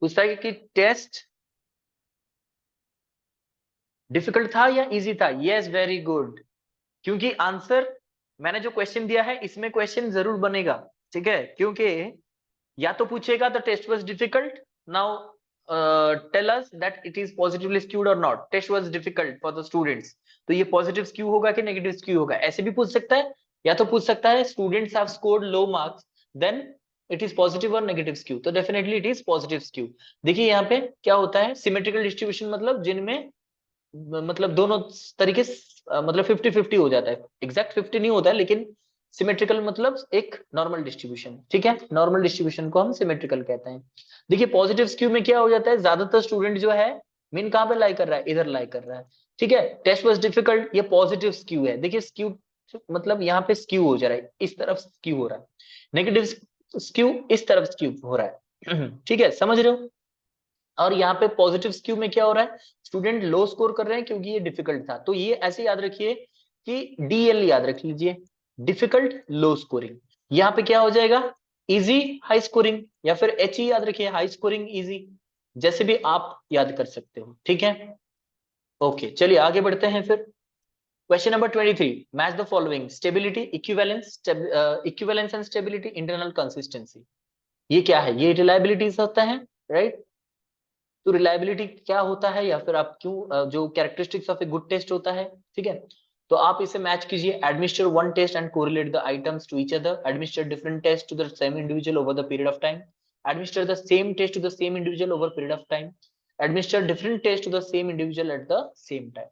[SPEAKER 1] पूछता है कि टेस्ट डिफिकल्ट था या इजी था। यस, वेरी गुड, क्योंकि आंसर मैंने जो क्वेश्चन दिया है इसमें क्वेश्चन जरूर बनेगा। ठीक है, क्योंकि या तो पूछेगा the test was difficult, now tell us that it is positively skewed or not, test was difficult for the students, तो ये पॉजिटिव स्क्यू होगा कि नेगेटिव स्क्यू होगा, ऐसे भी पूछ सकता है। या तो पूछ सकता है students have scored low marks, then it is positive और नेगेटिव स्क्यू, तो definitely it is positive skew. देखिए यहाँ पे क्या होता है, सिमेट्रिकल डिस्ट्रीब्यूशन मतलब जिनमें मतलब दोनों तरीके मतलब 50-50 हो जाता है, एग्जैक्ट 50 नहीं होता है, लेकिन सिमेट्रिकल मतलब एक नॉर्मल डिस्ट्रीब्यूशन। ठीक है, नॉर्मल डिस्ट्रीब्यूशन को हम सिमेट्रिकल कहते हैं। देखिए पॉजिटिव स्क्यू में क्या हो जाता है, ज्यादातर स्टूडेंट जो है मीन कहाँ पे लाई कर रहा है, इधर लाई कर रहा है। ठीक है, टेस्ट वाज डिफिकल्ट, ये पॉजिटिव स्क्यू है। देखिए स्क्यू मतलब यहाँ पे स्क्यू हो जा रहा है, इस तरफ स्क्यू हो रहा है। नेगेटिव स्क्यू इस तरफ स्क्यू हो रहा है। ठीक है, समझ रहे हो। और यहाँ पे पॉजिटिव स्क्यू में क्या हो रहा है, स्टूडेंट लो स्कोर कर रहे हैं क्योंकि ये डिफिकल्ट था। तो ये ऐसे याद रखिए कि डीएल याद रख लीजिए, डिफिकल्ट लो स्कोरिंग। यहाँ पे क्या हो जाएगा, इजी हाई स्कोरिंग, या फिर एच ई याद रखिए, हाई स्कोरिंग इजी, जैसे भी आप याद कर सकते हो। ठीक है, ओके चलिए आगे बढ़ते हैं फिर। Question number 23, match the following, stability, equivalence and stability, internal consistency. ये क्या है, ये रिलायबिलिटी होता है, राइट। तो रिलायबिलिटी क्या होता है, या फिर आप क्यों जो characteristics of a good test होता है। ठीक है, तो आप इसे मैच कीजिए, administer one test and correlate the items to each other, administer different test to the same individual over the period of time, administer the same test to the same individual over period of time, administer different test to the same individual at the same time.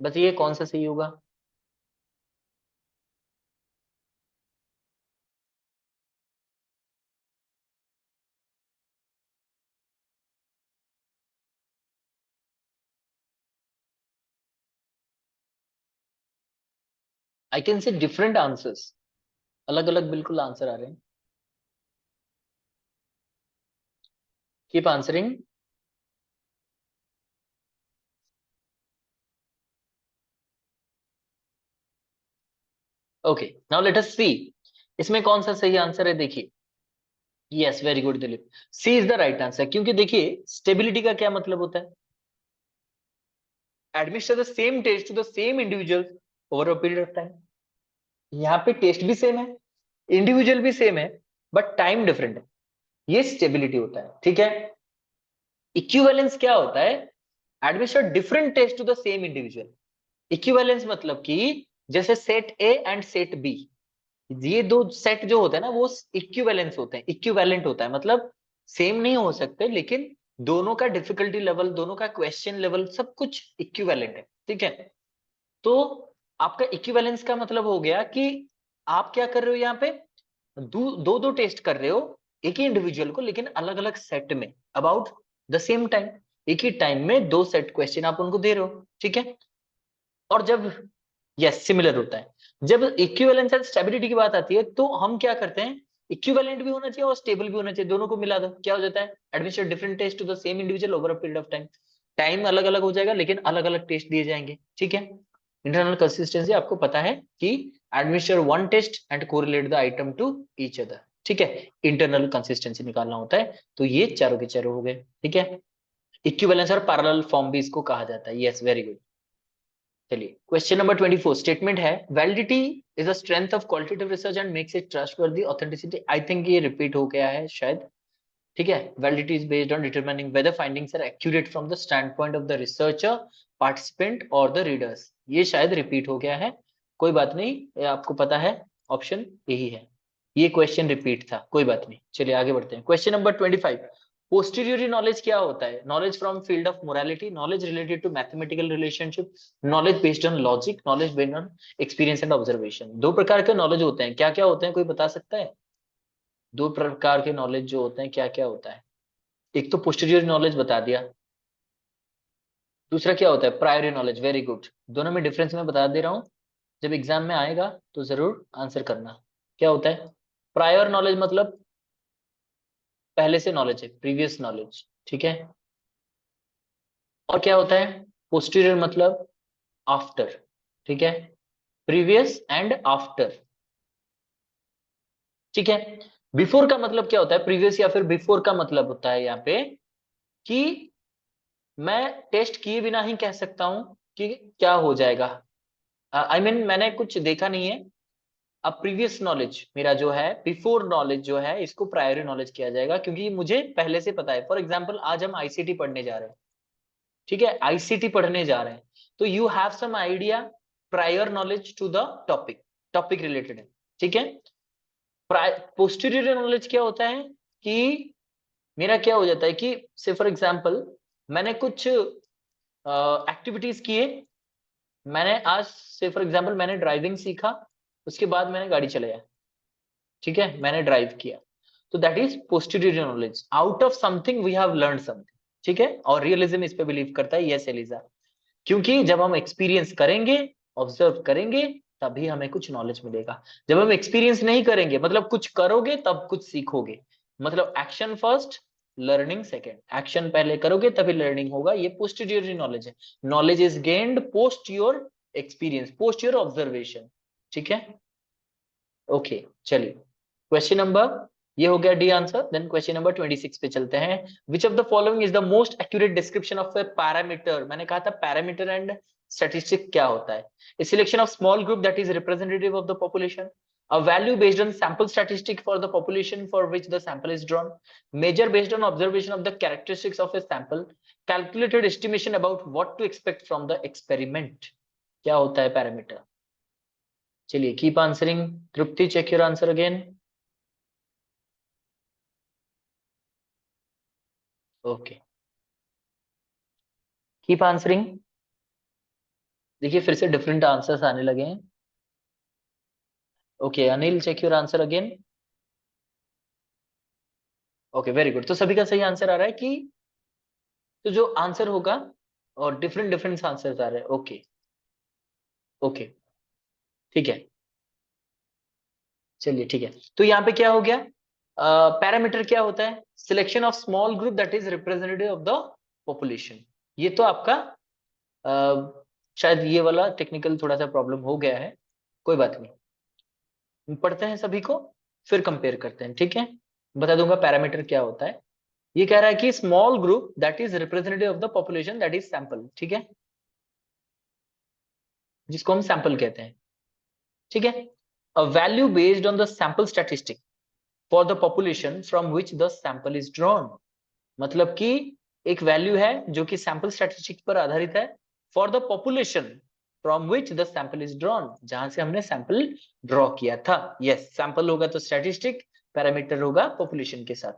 [SPEAKER 1] बताइए कौन सा सही होगा। I can say different answers, अलग अलग बिल्कुल answer आ रहे हैं। Keep answering. Okay, now let us see, इसमें कौन सा सही आंसर है, देखिए। Yes, very good Dilip, C is the right answer. क्योंकि देखिए स्टेबिलिटी का क्या मतलब होता है, administer the same test to the same individual over a period of time. यहाँ पे टेस्ट भी सेम है, इंडिविजुअल भी सेम है, बट टाइम डिफरेंट है, ये स्टेबिलिटी होता है। ठीक है, इक्विवेलेंस क्या होता है, administer different test to the same individual. Equivalence मतलब कि जैसे set A and set B, ये दो सेट जो होते हैं ना वो इक्विवेलेंस होते हैं, इक्विवेलेंट होता है, मतलब सेम नहीं हो सकते, लेकिन दोनों का डिफिकल्टी लेवल, दोनों का क्वेश्चन लेवल, सब कुछ इक्विवेलेंट है। ठीक है, तो आपका इक्विवेलेंस का मतलब हो गया कि आप क्या कर रहे हो, यहाँ पे दो दो टेस्ट कर रहे हो एक ही इंडिविजुअल को, लेकिन अलग अलग सेट में अबाउट द सेम टाइम, एक ही टाइम में दो सेट क्वेश्चन आप उनको दे रहे हो। ठीक है, और जब यस सिमिलर होता है, जब इक्विवेलेंस एंड स्टेबिलिटी की बात आती है तो हम क्या करते हैं, इक्विवेलेंट भी होना चाहिए और स्टेबल भी होना चाहिए, दोनों को मिला दो, क्या हो जाता है, administer different test to the same individual over a period of time. Time अलग अलग हो जाएगा लेकिन अलग अलग टेस्ट दिए जाएंगे। ठीक है, इंटरनल कंसिस्टेंसी आपको पता है कि administer one test and correlate the item to each other. ठीक है, इंटरनल कंसिस्टेंसी निकालना होता है, तो ये चारों के चारों हो गए। ठीक है, इक्विवेलेंस और पैरेलल फॉर्म भी इसको कहा जाता है। Yes, very good. चलिए क्वेश्चन नंबर 24 स्टेटमेंट है, validity is the strength of qualitative research and makes it trustworthy, authenticity. I think ये रिपीट हो गया है शायद। ठीक है, validity is based on determining whether findings are accurate from the standpoint of the researcher, participant और the readers. ये शायद रिपीट हो गया है, कोई बात नहीं, ये आपको पता है, ऑप्शन यही है। ये क्वेश्चन रिपीट था, कोई बात नहीं। चलिए आगे बढ़ते हैं। क्वेश्चन नंबर 25, पोस्टीरियरी नॉलेज क्या होता है, knowledge from field of morality, knowledge related to mathematical relationship, knowledge based on logic, knowledge based on experience and observation. दो प्रकार के नॉलेज होते हैं, क्या क्या होते हैं, कोई बता सकता है। दो प्रकार के नॉलेज जो होते हैं क्या क्या होता है, एक तो पोस्टीरियर नॉलेज बता दिया, दूसरा क्या होता है, प्रायोरी नॉलेज। वेरी गुड, दोनों में डिफरेंस मैं बता दे रहा हूँ, जब एग्जाम में आएगा तो जरूर आंसर करना। क्या होता है, प्रायर नॉलेज मतलब पहले से नॉलेज है, प्रीवियस नॉलेज। ठीक है, और क्या होता है, पोस्टीरियर मतलब आफ्टर। ठीक है, प्रीवियस एंड आफ्टर। ठीक है, बिफोर का मतलब क्या होता है, प्रीवियस या फिर बिफोर का मतलब होता है यहाँ पे कि मैं टेस्ट किए बिना ही कह सकता हूं कि क्या हो जाएगा। आई मीन मैंने कुछ देखा नहीं है, अब प्रीवियस नॉलेज मेरा जो है, बिफोर नॉलेज जो है, इसको प्रायोरी नॉलेज किया जाएगा क्योंकि मुझे पहले से पता है। फॉर एग्जाम्पल आज हम आईसीटी पढ़ने जा रहे हैं, ठीक है, आईसीटी पढ़ने जा रहे हैं, तो you have some idea, prior knowledge to the topic, topic related है। ठीक है, पोस्टीरियर नॉलेज क्या होता है कि मेरा क्या हो जाता है कि से फॉर एग्जाम्पल मैंने कुछ एक्टिविटीज किए, मैंने आज से फॉर एग्जाम्पल मैंने ड्राइविंग सीखा, उसके बाद मैंने गाड़ी चलाया। ठीक है, मैंने ड्राइव किया, तो that is posterior knowledge, out of something we have learn something. ठीक है, और रियलिज्म इस पे बिलीव करता है, यस एलिजा, क्योंकि जब हम एक्सपीरियंस करेंगे, ऑब्जर्व करेंगे, तभी हमें कुछ नॉलेज मिलेगा। जब हम एक्सपीरियंस नहीं करेंगे, मतलब कुछ करोगे तब कुछ सीखोगे, मतलब action first learning second, action पहले करोगे तभी लर्निंग होगा। ये पोस्टीरियर नॉलेज है। Knowledge is gained post your experience, post your observation. ठीक है, ओके चलिए क्वेश्चन नंबर, ये हो गया D answer. Then question number 26 पे चलते हैं। Which of the following is the most accurate description of a parameter. मैंने कहा था पैरामीटर एंड स्टैटिस्टिक क्या होता है। A selection of small group that is representative of the population, a value based on sample statistic for the population for which the sample is drawn, measure based on observation of the characteristics of a sample, calculated estimation about what to expect from the experiment। क्या होता है parameter? चलिए keep answering. Tripti, check your answer again. Okay, keep answering. देखिए फिर से different answers आने लगे हैं। Okay Anil, check your answer again. Okay very good, तो सभी का सही आंसर आ रहा है कि, तो जो आंसर होगा और डिफरेंट डिफरेंट आंसर्स आ रहे हैं। ओके ओके ठीक है, चलिए ठीक है। तो यहाँ पे क्या हो गया, पैरामीटर क्या होता है? Selection of small group that is representative of the population. ये तो आपका शायद ये वाला टेक्निकल थोड़ा सा प्रॉब्लम हो गया है, कोई बात नहीं, पढ़ते हैं सभी को फिर कंपेयर करते हैं। ठीक है, बता दूंगा पैरामीटर क्या होता है। ये कह रहा है कि small group that is representative of the population that is sample. ठीक है, जिसको हम सैंपल कहते हैं। ठीक है, a value based on the sample statistic for the population from which the sample is drawn. मतलब कि एक वैल्यू है जो कि सैंपल स्टैटिस्टिक पर आधारित है, for the population from which the sample is drawn, जहां से हमने सैंपल ड्रॉ किया था। यस, सैंपल होगा तो स्टैटिस्टिक, पैरामीटर होगा पॉपुलेशन के साथ।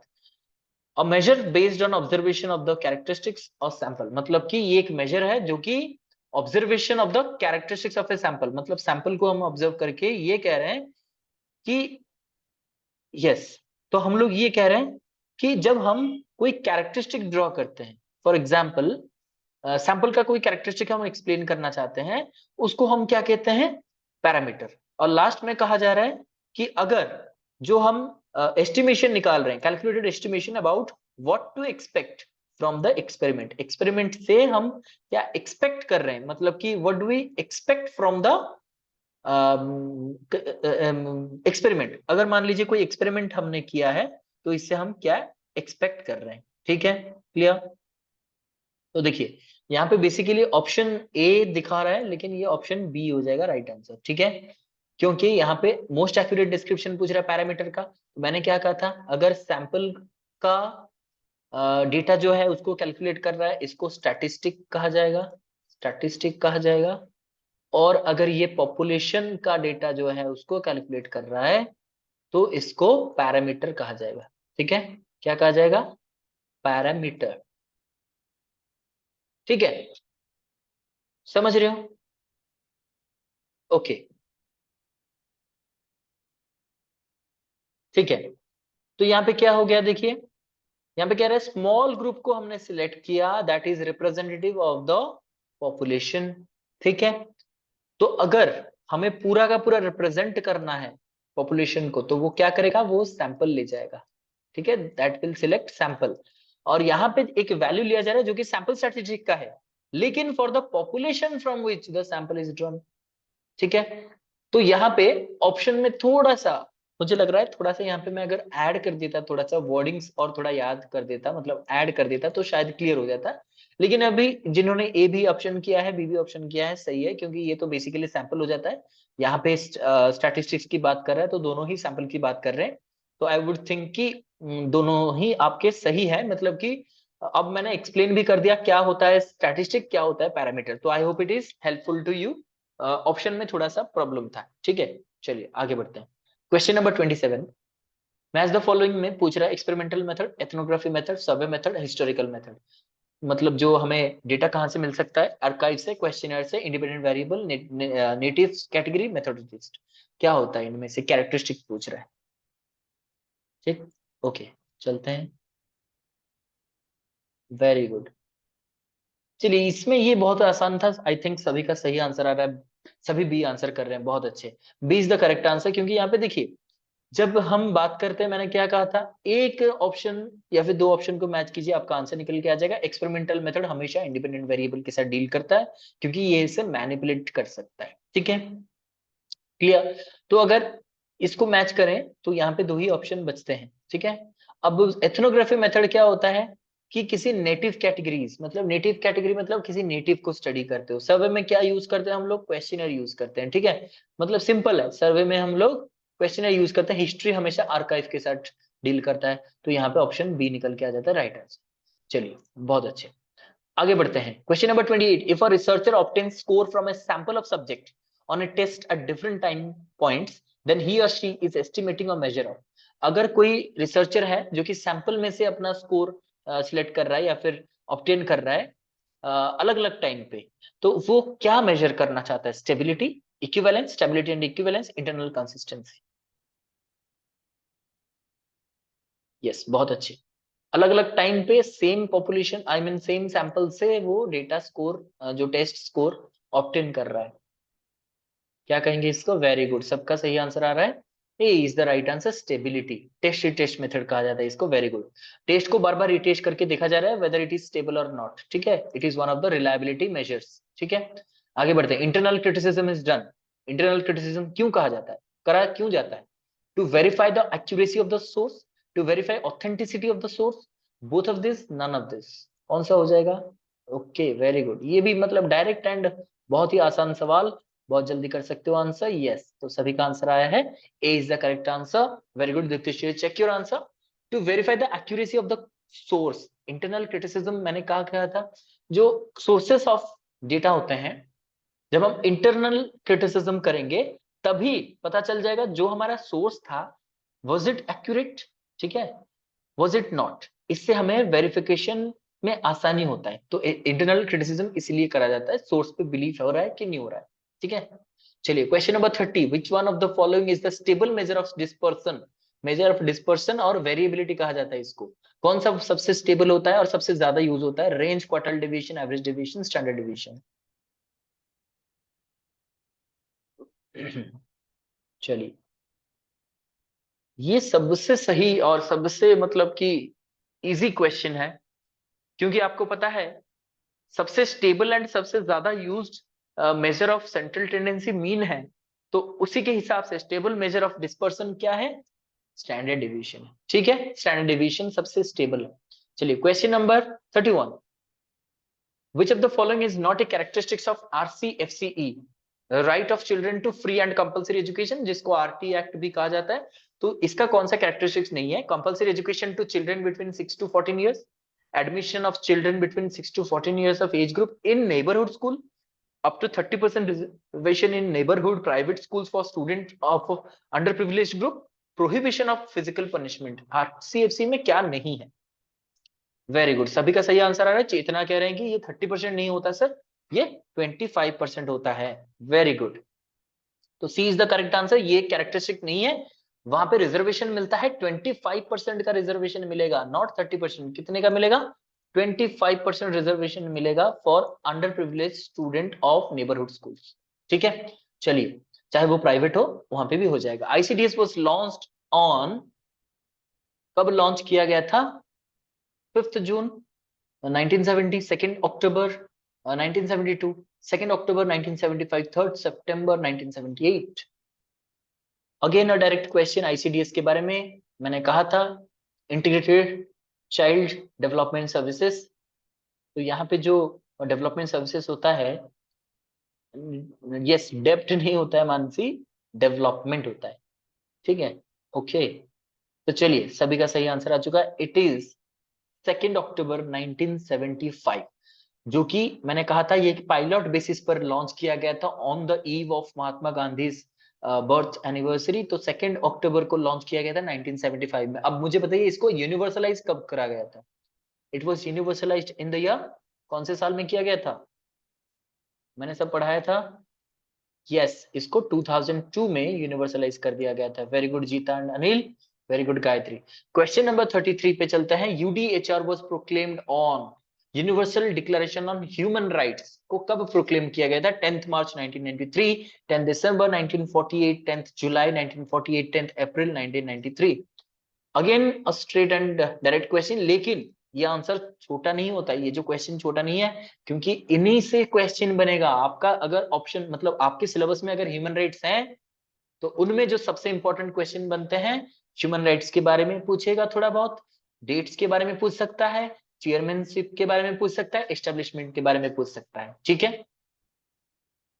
[SPEAKER 1] A measure based on observation of the characteristics of sample, मतलब कि ये एक मेजर है जो कि observation of the characteristics of a sample, मतलब सैंपल को हम ऑब्जर्व करके ये कह रहे हैं कि, यस, तो हम लोग ये कह रहे हैं कि जब हम कोई कैरेक्टरिस्टिक ड्रॉ करते हैं, फॉर एग्जाम्पल सैंपल का कोई कैरेक्टरिस्टिक हम एक्सप्लेन करना चाहते हैं, उसको हम क्या कहते हैं? पैरामीटर। और लास्ट में कहा जा रहा है कि अगर जो हम एस्टिमेशन निकाल रहे हैं, calculated estimation about what to expect from the experiment, experiment से हम क्या एक्सपेक्ट कर रहे हैं, मतलब कि what do we expect from the experiment. अगर मान लीजिए कोई एक्सपेरिमेंट हमने किया है तो इससे हम क्या एक्सपेक्ट कर रहे हैं। ठीक है, क्लियर? तो देखिए यहाँ पे बेसिकली ऑप्शन ए दिखा रहा है, लेकिन ये ऑप्शन बी हो जाएगा राइट आंसर। ठीक है, क्योंकि यहाँ पे मोस्ट एक्यूरेट डिस्क्रिप्शन पूछ रहा है पैरामीटर का। तो मैंने क्या कहा था, अगर सैंपल का डेटा जो है उसको कैलकुलेट कर रहा है, इसको स्टैटिस्टिक कहा जाएगा, स्टैटिस्टिक कहा जाएगा। और अगर ये पॉपुलेशन का डेटा जो है उसको कैलकुलेट कर रहा है तो इसको पैरामीटर कहा जाएगा। ठीक है, क्या कहा जाएगा? पैरामीटर। ठीक है, समझ रहे हो? ओके ठीक है, तो यहाँ पे क्या हो गया देखिए, यहाँ पे कह रहा है स्मॉल ग्रुप को हमने सिलेक्ट किया that is representative of the population. ठीक है, तो अगर हमें पूरा का पूरा रिप्रेजेंट करना है पॉपुलेशन को, तो वो क्या करेगा? वो सैंपल ले जाएगा। ठीक है, दैट विल सिलेक्ट सैंपल। और यहाँ पे एक वैल्यू लिया जा रहा है जो कि सैंपल स्टैटिस्टिक का है, लेकिन for the population from which the sample is drawn. ठीक है, तो यहाँ पे ऑप्शन में थोड़ा सा मुझे लग रहा है, थोड़ा सा यहाँ पे मैं अगर ऐड कर देता, थोड़ा सा वर्डिंग्स और थोड़ा याद कर देता, मतलब ऐड कर देता तो शायद क्लियर हो जाता। लेकिन अभी जिन्होंने ए भी ऑप्शन किया है, बी भी ऑप्शन किया है, सही है, क्योंकि ये तो बेसिकली सैंपल हो जाता है। यहाँ पे स्टैटिस्टिक्स की बात कर रहा है तो दोनों ही सैंपल की बात कर रहे हैं। तो आई वुड थिंक कि दोनों ही आपके सही है, मतलब कि अब मैंने एक्सप्लेन भी कर दिया क्या होता है स्टैटिस्टिक, क्या होता है पैरामीटर। तो I hope it is helpful to you. Option में थोड़ा सा प्रॉब्लम था। ठीक है, चलिए आगे बढ़ते हैं। Question number 27, match the following में पूछ रहा है experimental method, ethnography method, survey method, historical method. मतलब जो हमें डेटा कहाँ से मिल सकता है? आर्काइव से, क्वेश्चनर से, इंडिपेंडेंट वेरिएबल, नेटिव कैटेगरी, मेथोडोलॉजिस्ट। क्या होता है इनमें से? कैरेक्टरिस्टिक पूछ रहा है। ठीक, ओके चलते हैं। वेरी गुड, चलिए इसमें ये बहुत आसान था, आई थिंक सभी का सही आंसर आ रहा है। सभी बी आंसर कर रहे हैं, बहुत अच्छे। B is the correct answer, क्योंकि यहाँ पे देखिए जब हम बात करते हैं, मैंने क्या कहा था, एक ऑप्शन या फिर दो ऑप्शन को मैच कीजिए, आपका आंसर निकल के आ जाएगा। एक्सपेरिमेंटल मेथड हमेशा इंडिपेंडेंट वेरिएबल के साथ डील करता है, क्योंकि ये इसे मैनिपुलेट कर सकता है। ठीक है, क्लियर। तो अगर इसको मैच करें तो यहाँ पे दो ही ऑप्शन बचते हैं। ठीक है, अब एथनोग्राफी मेथड क्या होता है कि किसी नेटिव कैटेगरीज, मतलब नेटिव कैटेगरी मतलब किसी नेटिव को स्टडी करते हो। सर्वे में क्या यूज करते हैं हम लोग, क्वेश्चनर यूज करते हैं। ठीक है, मतलब सिंपल है, सर्वे में हम लोग क्वेश्चनर यूज करते हैं। हिस्ट्री हमेशा आर्काइव के साथ डील करता है, तो यहाँ पे ऑप्शन बी निकल के आ जाता है राइट आंसर। चलिए बहुत अच्छे, आगे बढ़ते हैं। Question number 28, if a researcher obtains score from a sample of subject on a test at different time points, then he or she is estimating a measure of. अगर कोई रिसर्चर है जो कि सैंपल में से अपना स्कोर सिलेक्ट कर रहा है या फिर ऑब्टेन कर रहा है अलग अलग टाइम पे, तो वो क्या मेजर करना चाहता है? Stability, equivalence, stability and equivalence, internal consistency. Yes, बहुत अच्छे। अलग अलग टाइम पे same population, I mean same sample से वो डेटा स्कोर, जो टेस्ट स्कोर ऑब्टेन कर रहा है, क्या कहेंगे इसको? वेरी गुड, सबका सही आंसर आ रहा है। A is the right answer, stability. Test test method कहा जाता है इसको। वेरी गुड, टेस्ट को बार बार रिटेस्ट करके देखा जा रहा है वेदर इट इज स्टेबल और नॉट। ठीक है, it is one of the reliability measures. ठीक है, आगे बढ़ते हैं। Internal criticism is done. Internal criticism क्यों कहा जाता है, करा क्यों जाता है? To verify the accuracy of the source, to verify authenticity of the source, both of this, none of this. कौन सा हो जाएगा? Okay, very good. ये भी मतलब डायरेक्ट एंड बहुत ही आसान सवाल, बहुत जल्दी कर सकते हो आंसर। यस, तो सभी का आंसर आया है, A is the correct answer. Very good Dipti, check your answer. To verify the accuracy of the source, internal criticism मैंने कहा क्या था, जो सोर्सेस ऑफ डेटा होते हैं, जब हम इंटरनल क्रिटिसिज्म करेंगे तभी पता चल जाएगा जो हमारा सोर्स था वाज इट एक्यूरेट, ठीक है, वाज इट नॉट। इससे हमें वेरिफिकेशन में आसानी होता है। तो इंटरनल क्रिटिसिज्म इसलिए करा जाता है, सोर्स पे बिलीव हो रहा है कि नहीं हो रहा है। ठीक है, चलिए question number 30, which one of the following is the stable measure of dispersion. Measure of dispersion और वेरिएबिलिटी कहा जाता है इसको। कौन सा सबसे स्टेबल होता है और सबसे ज्यादा यूज होता है? Range, quartile division, average division, standard division. चलिए, ये सबसे सही और सबसे मतलब कि इजी क्वेश्चन है, क्योंकि आपको पता है सबसे स्टेबल एंड सबसे ज्यादा used measure of central tendency mean है, तो उसी के हिसाब से स्टेबल मेजर ऑफ डिस्पर्सन क्या है? स्टैंडर्ड डिवीजन है। ठीक है, स्टैंडर्ड डिवीजन सबसे स्टेबल है। चलिए question number 31, which of the following is not a characteristics of RCFCE, right of children to free and compulsory education, जिसको आरटी एक्ट भी कहा जाता है। तो इसका कौन सा कैरेक्टरिस्टिक्स नहीं है? Compulsory education to children between 6 to 14 years, admission of children between 6 to 14 years of age group in neighborhood school, up to 30% reservation in neighborhood private schools for students of underprivileged group, prohibition of physical punishment। आरसीएफसी में क्या नहीं है? Very good, सभी का सही answer आ रहा है। चेतना कह रहे हैं कि ये 30% नहीं होता सर, ये 25% होता है। वेरी गुड, तो सी इज द करेक्ट आंसर। ये कैरेक्टरिस्टिक नहीं है, वहां पे रिजर्वेशन मिलता है 25% का रिजर्वेशन मिलेगा, नॉट 30%। कितने का मिलेगा? 25% रिजर्वेशन मिलेगा for under privilege student of neighbourhood schools. ठीक है, चलिए, चाहे वो प्राइवेट हो वहां पे भी हो जाएगा। आईसीडीएस वाज लॉन्च्ड ऑन, कब लॉन्च किया गया था? 5 जून 1970, 2 अक्टूबर 1972, 2 अक्टूबर 1975, 3 सितंबर 1978। Again a direct question ICDS के बारे में, मैंने कहा था इंटीग्रेटेड चाइल्ड डेवलपमेंट सर्विसेज। तो यहाँ पे जो डेवलपमेंट सर्विसेज होता है, यस, डेप्थ नहीं होता है मानसी, डेवलपमेंट होता है। ठीक है, ओके, तो चलिए, सभी का सही आंसर आ चुका है। इट इज 2 अक्टूबर 1975, जो कि मैंने कहा था ये पायलट बेसिस पर लॉन्च किया गया था on the eve of Mahatma Gandhi birth anniversary. तो 2 अक्टूबर को लॉन्च किया गया था 1975 में। अब मुझे बताइए इसको यूनिवर्सलाइज कब करा गया था? It was universalized in the year, कौन से साल में किया गया था? मैंने सब पढ़ाया था। यस, इसको 2002 में यूनिवर्सलाइज कर दिया गया था। वेरी गुड जीता and Anil, very good Gayatri. Question number 33 पे चलते हैं। UDHR was proclaimed on, universal declaration on human rights को कब प्रोक्लेम किया गया था? 10 मार्च 1993, 10 दिसंबर 1948, 10 जुलाई 1948, 10 अप्रैल 1993। Again a straight and direct question, लेकिन ये आंसर छोटा नहीं होता, ये जो क्वेश्चन छोटा नहीं है, क्योंकि इन्हीं से क्वेश्चन बनेगा आपका। अगर ऑप्शन मतलब आपके सिलेबस में अगर ह्यूमन राइट्स हैं, तो उनमें जो सबसे इंपॉर्टेंट क्वेश्चन बनते हैं, ह्यूमन राइट्स के बारे में पूछेगा, थोड़ा बहुत डेट्स के बारे में पूछ सकता है, चेयरमैनशिप के बारे में पूछ सकता है, एस्टेब्लिशमेंट के बारे में पूछ सकता है। ठीक है,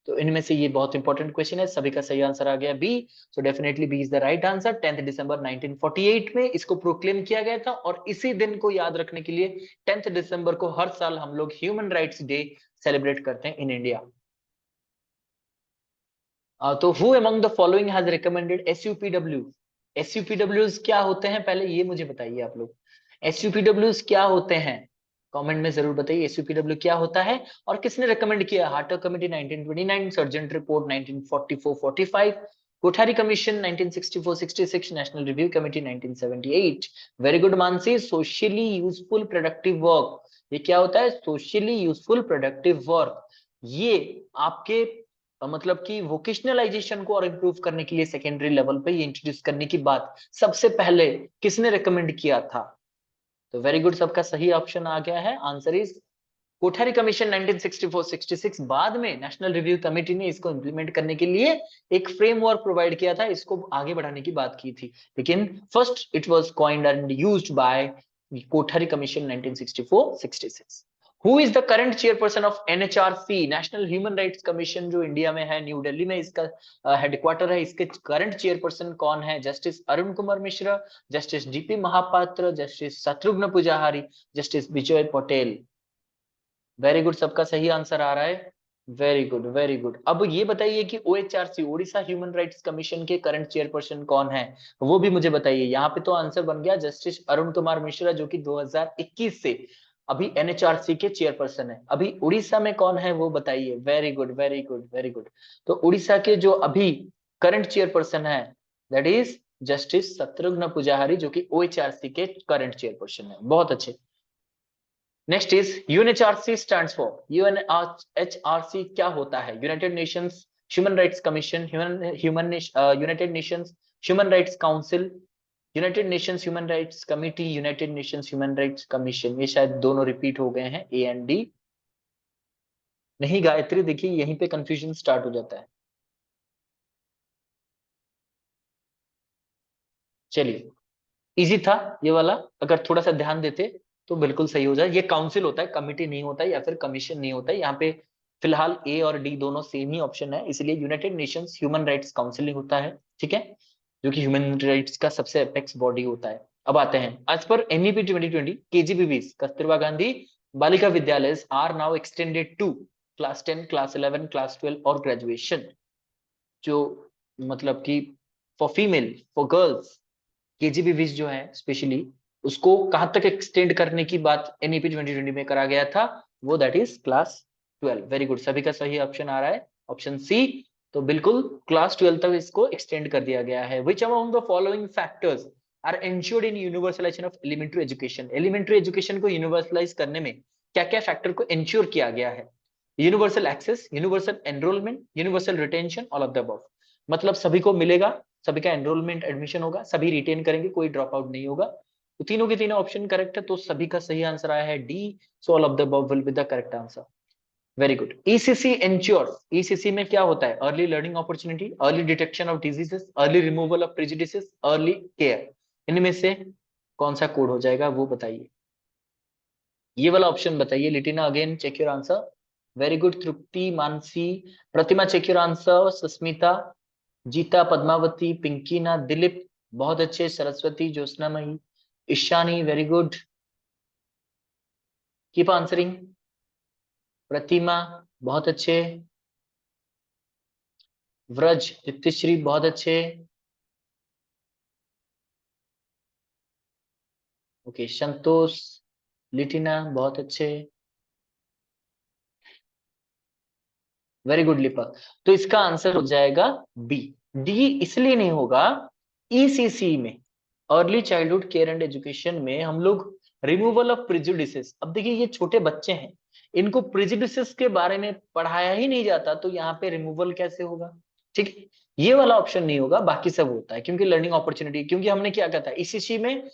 [SPEAKER 1] तो इनमें से ये बहुत इंपॉर्टेंट क्वेश्चन है। सभी का सही आंसर आ गया B. So definitely B is the right answer. 10 दिसंबर 1948 में इसको प्रोक्लेम किया गया था, और इसी दिन को याद रखने के लिए 10 दिसंबर को हर साल हम लोग ह्यूमन राइट्स डे सेलिब्रेट करते हैं इन इंडिया। तो who among the following has recommended SUPW? SUPWs क्या होते हैं, पहले ये मुझे बताइए आप लोग। एसयूपीडब्ल्यूज क्या होते हैं, कमेंट में जरूर बताइए एसयूपीडब्ल्यू क्या होता है, और किसने रिकमेंड किया? Hartog committee 1929, Sargent report 1944-45, Kothari commission 1964-66, national review committee 1978। Very good Mansi. Socially useful productive work, ये क्या होता है? सोशली यूजफुल प्रोडक्टिव वर्क, ये आपके मतलब कि वोकेशनलाइजेशन को और इम्प्रूव करने के लिए सेकेंडरी लेवल पे ये इंट्रोड्यूस करने की बात सबसे पहले किसने रिकमेंड किया था? तो वेरी गुड, सबका सही ऑप्शन आ गया है। Answer is Kothari commission 1964-66। बाद में नेशनल रिव्यू कमेटी ने इसको इंप्लीमेंट करने के लिए एक फ्रेमवर्क प्रोवाइड किया था, इसको आगे बढ़ाने की बात की थी, लेकिन first it was coined and used by Kothari commission 1964-66। Who is the current chairperson of NHRC, national human rights commission, जो इंडिया में है, न्यू दिल्ली में इसका हेडक्वार्टर है, इसके करंट चेयरपर्सन कौन है? Justice Arun Kumar Mishra, justice DP Mahapatra, justice Shatrughna Pujahari, justice Vijay Patel. Very good, सबका सही आंसर आ रहा है। Very good, very good. अब ये बताइए कि OHRC, Odisha human rights commission के करंट चेयरपर्सन कौन है, वो भी मुझे बताइए। यहाँ पे तो आंसर बन गया जस्टिस अरुण कुमार मिश्रा, जो कि 2021 से अभी एनएचआरसी के चेयरपर्सन है। अभी उड़ीसा में कौन है वो बताइए। Very good, very good, very good. तो उड़ीसा के जो अभी करंट चेयरपर्सन है, दैट इज जस्टिस शत्रुघ्न पुजाहारी, जो कि ओएचआरसी के करंट चेयरपर्सन है। बहुत अच्छे। Next is UNHRC stands for, UNHRC क्या होता है? United Nations human rights commission, United Nations human rights council, United Nations human rights committee, United Nations human rights commission. ये शायद दोनों रिपीट हो गए हैं, ए एंड डी। नहीं गायत्री, देखिए यहीं पे कंफ्यूजन स्टार्ट हो जाता है। चलिए, इजी था ये वाला, अगर थोड़ा सा ध्यान देते तो बिल्कुल सही हो जाए। ये काउंसिल होता है, कमिटी नहीं होता है, या फिर कमीशन नहीं होता है। यहाँ पे फिलहाल ए और डी दोनों सेम ही ऑप्शन है, इसलिए United Nations human rights council होता है। ठीक है, जो कि ह्यूमन राइट्स का सबसे अपेक्स बॉडी होता है। अब आते हैं, as per NEP 2020 केजीबीवीज, Kasturba Gandhi Balika Vidyalaya are now extended to class 10, class 11, class 12 और ग्रेजुएशन। जो मतलब कि for female, for girls, KGBVs जो है स्पेशली, उसको कहां तक एक्सटेंड करने की बात एनईपी 2020 में करा गया था? वो that is class 12। Very good, सभी का सही ऑप्शन आ रहा है, ऑप्शन सी। तो बिल्कुल क्लास 12 तक इसको एक्सटेंड कर दिया गया है। Which among the following factors are ensured in universalisation of elementary education? Elementary education को यूनिवर्सलाइज करने में क्या क्या फैक्टर को एंश्योर किया गया है? Universal access, universal enrolment, universal retention, all of the above. मतलब सभी को मिलेगा, सभी का एनरोलमेंट एडमिशन होगा, सभी रिटेन करेंगे, कोई ड्रॉप आउट नहीं होगा। तो तीनों के तीनों ऑप्शन करेक्ट है, तो सभी का सही आंसर आया है D. So all of the above will be the correct answer. Very good. ECC ensures, ECC में क्या होता है? Early learning opportunity, early detection of diseases, early removal of prejudices, early care. इनमें से कौन सा कोड हो जाएगा वो बताइए, ये वाला ऑप्शन बताइए। Litina again check your answer. Very good. Tripti, Mansi, Pratima check your answer, Susmita, Jeeta, Padmavati, Pinkina, Dilip, बहुत अच्छे, Saraswati, Jyotsnamayi, Ishani, very good, keep answering. Pratima, बहुत अच्छे, व्रज, दीप्तिश्री, बहुत अच्छे, ओके, संतोष, लिटिना, बहुत अच्छे, वेरी गुड लिपा। तो इसका आंसर हो जाएगा बी। डी इसलिए नहीं होगा, ईसीसी में, early childhood care and education में हम लोग रिमूवल ऑफ प्रिजुडिसेस। अब देखिए ये छोटे बच्चे हैं, इनको प्रिजुडिसेस के बारे में पढ़ाया ही नहीं जाता, तो यहाँ पे रिमूवल कैसे होगा? ठीक है, ये वाला ऑप्शन नहीं होगा, बाकी सब होता है, क्योंकि लर्निंग अपॉर्चुनिटी, क्योंकि हमने क्या कहता है इसी में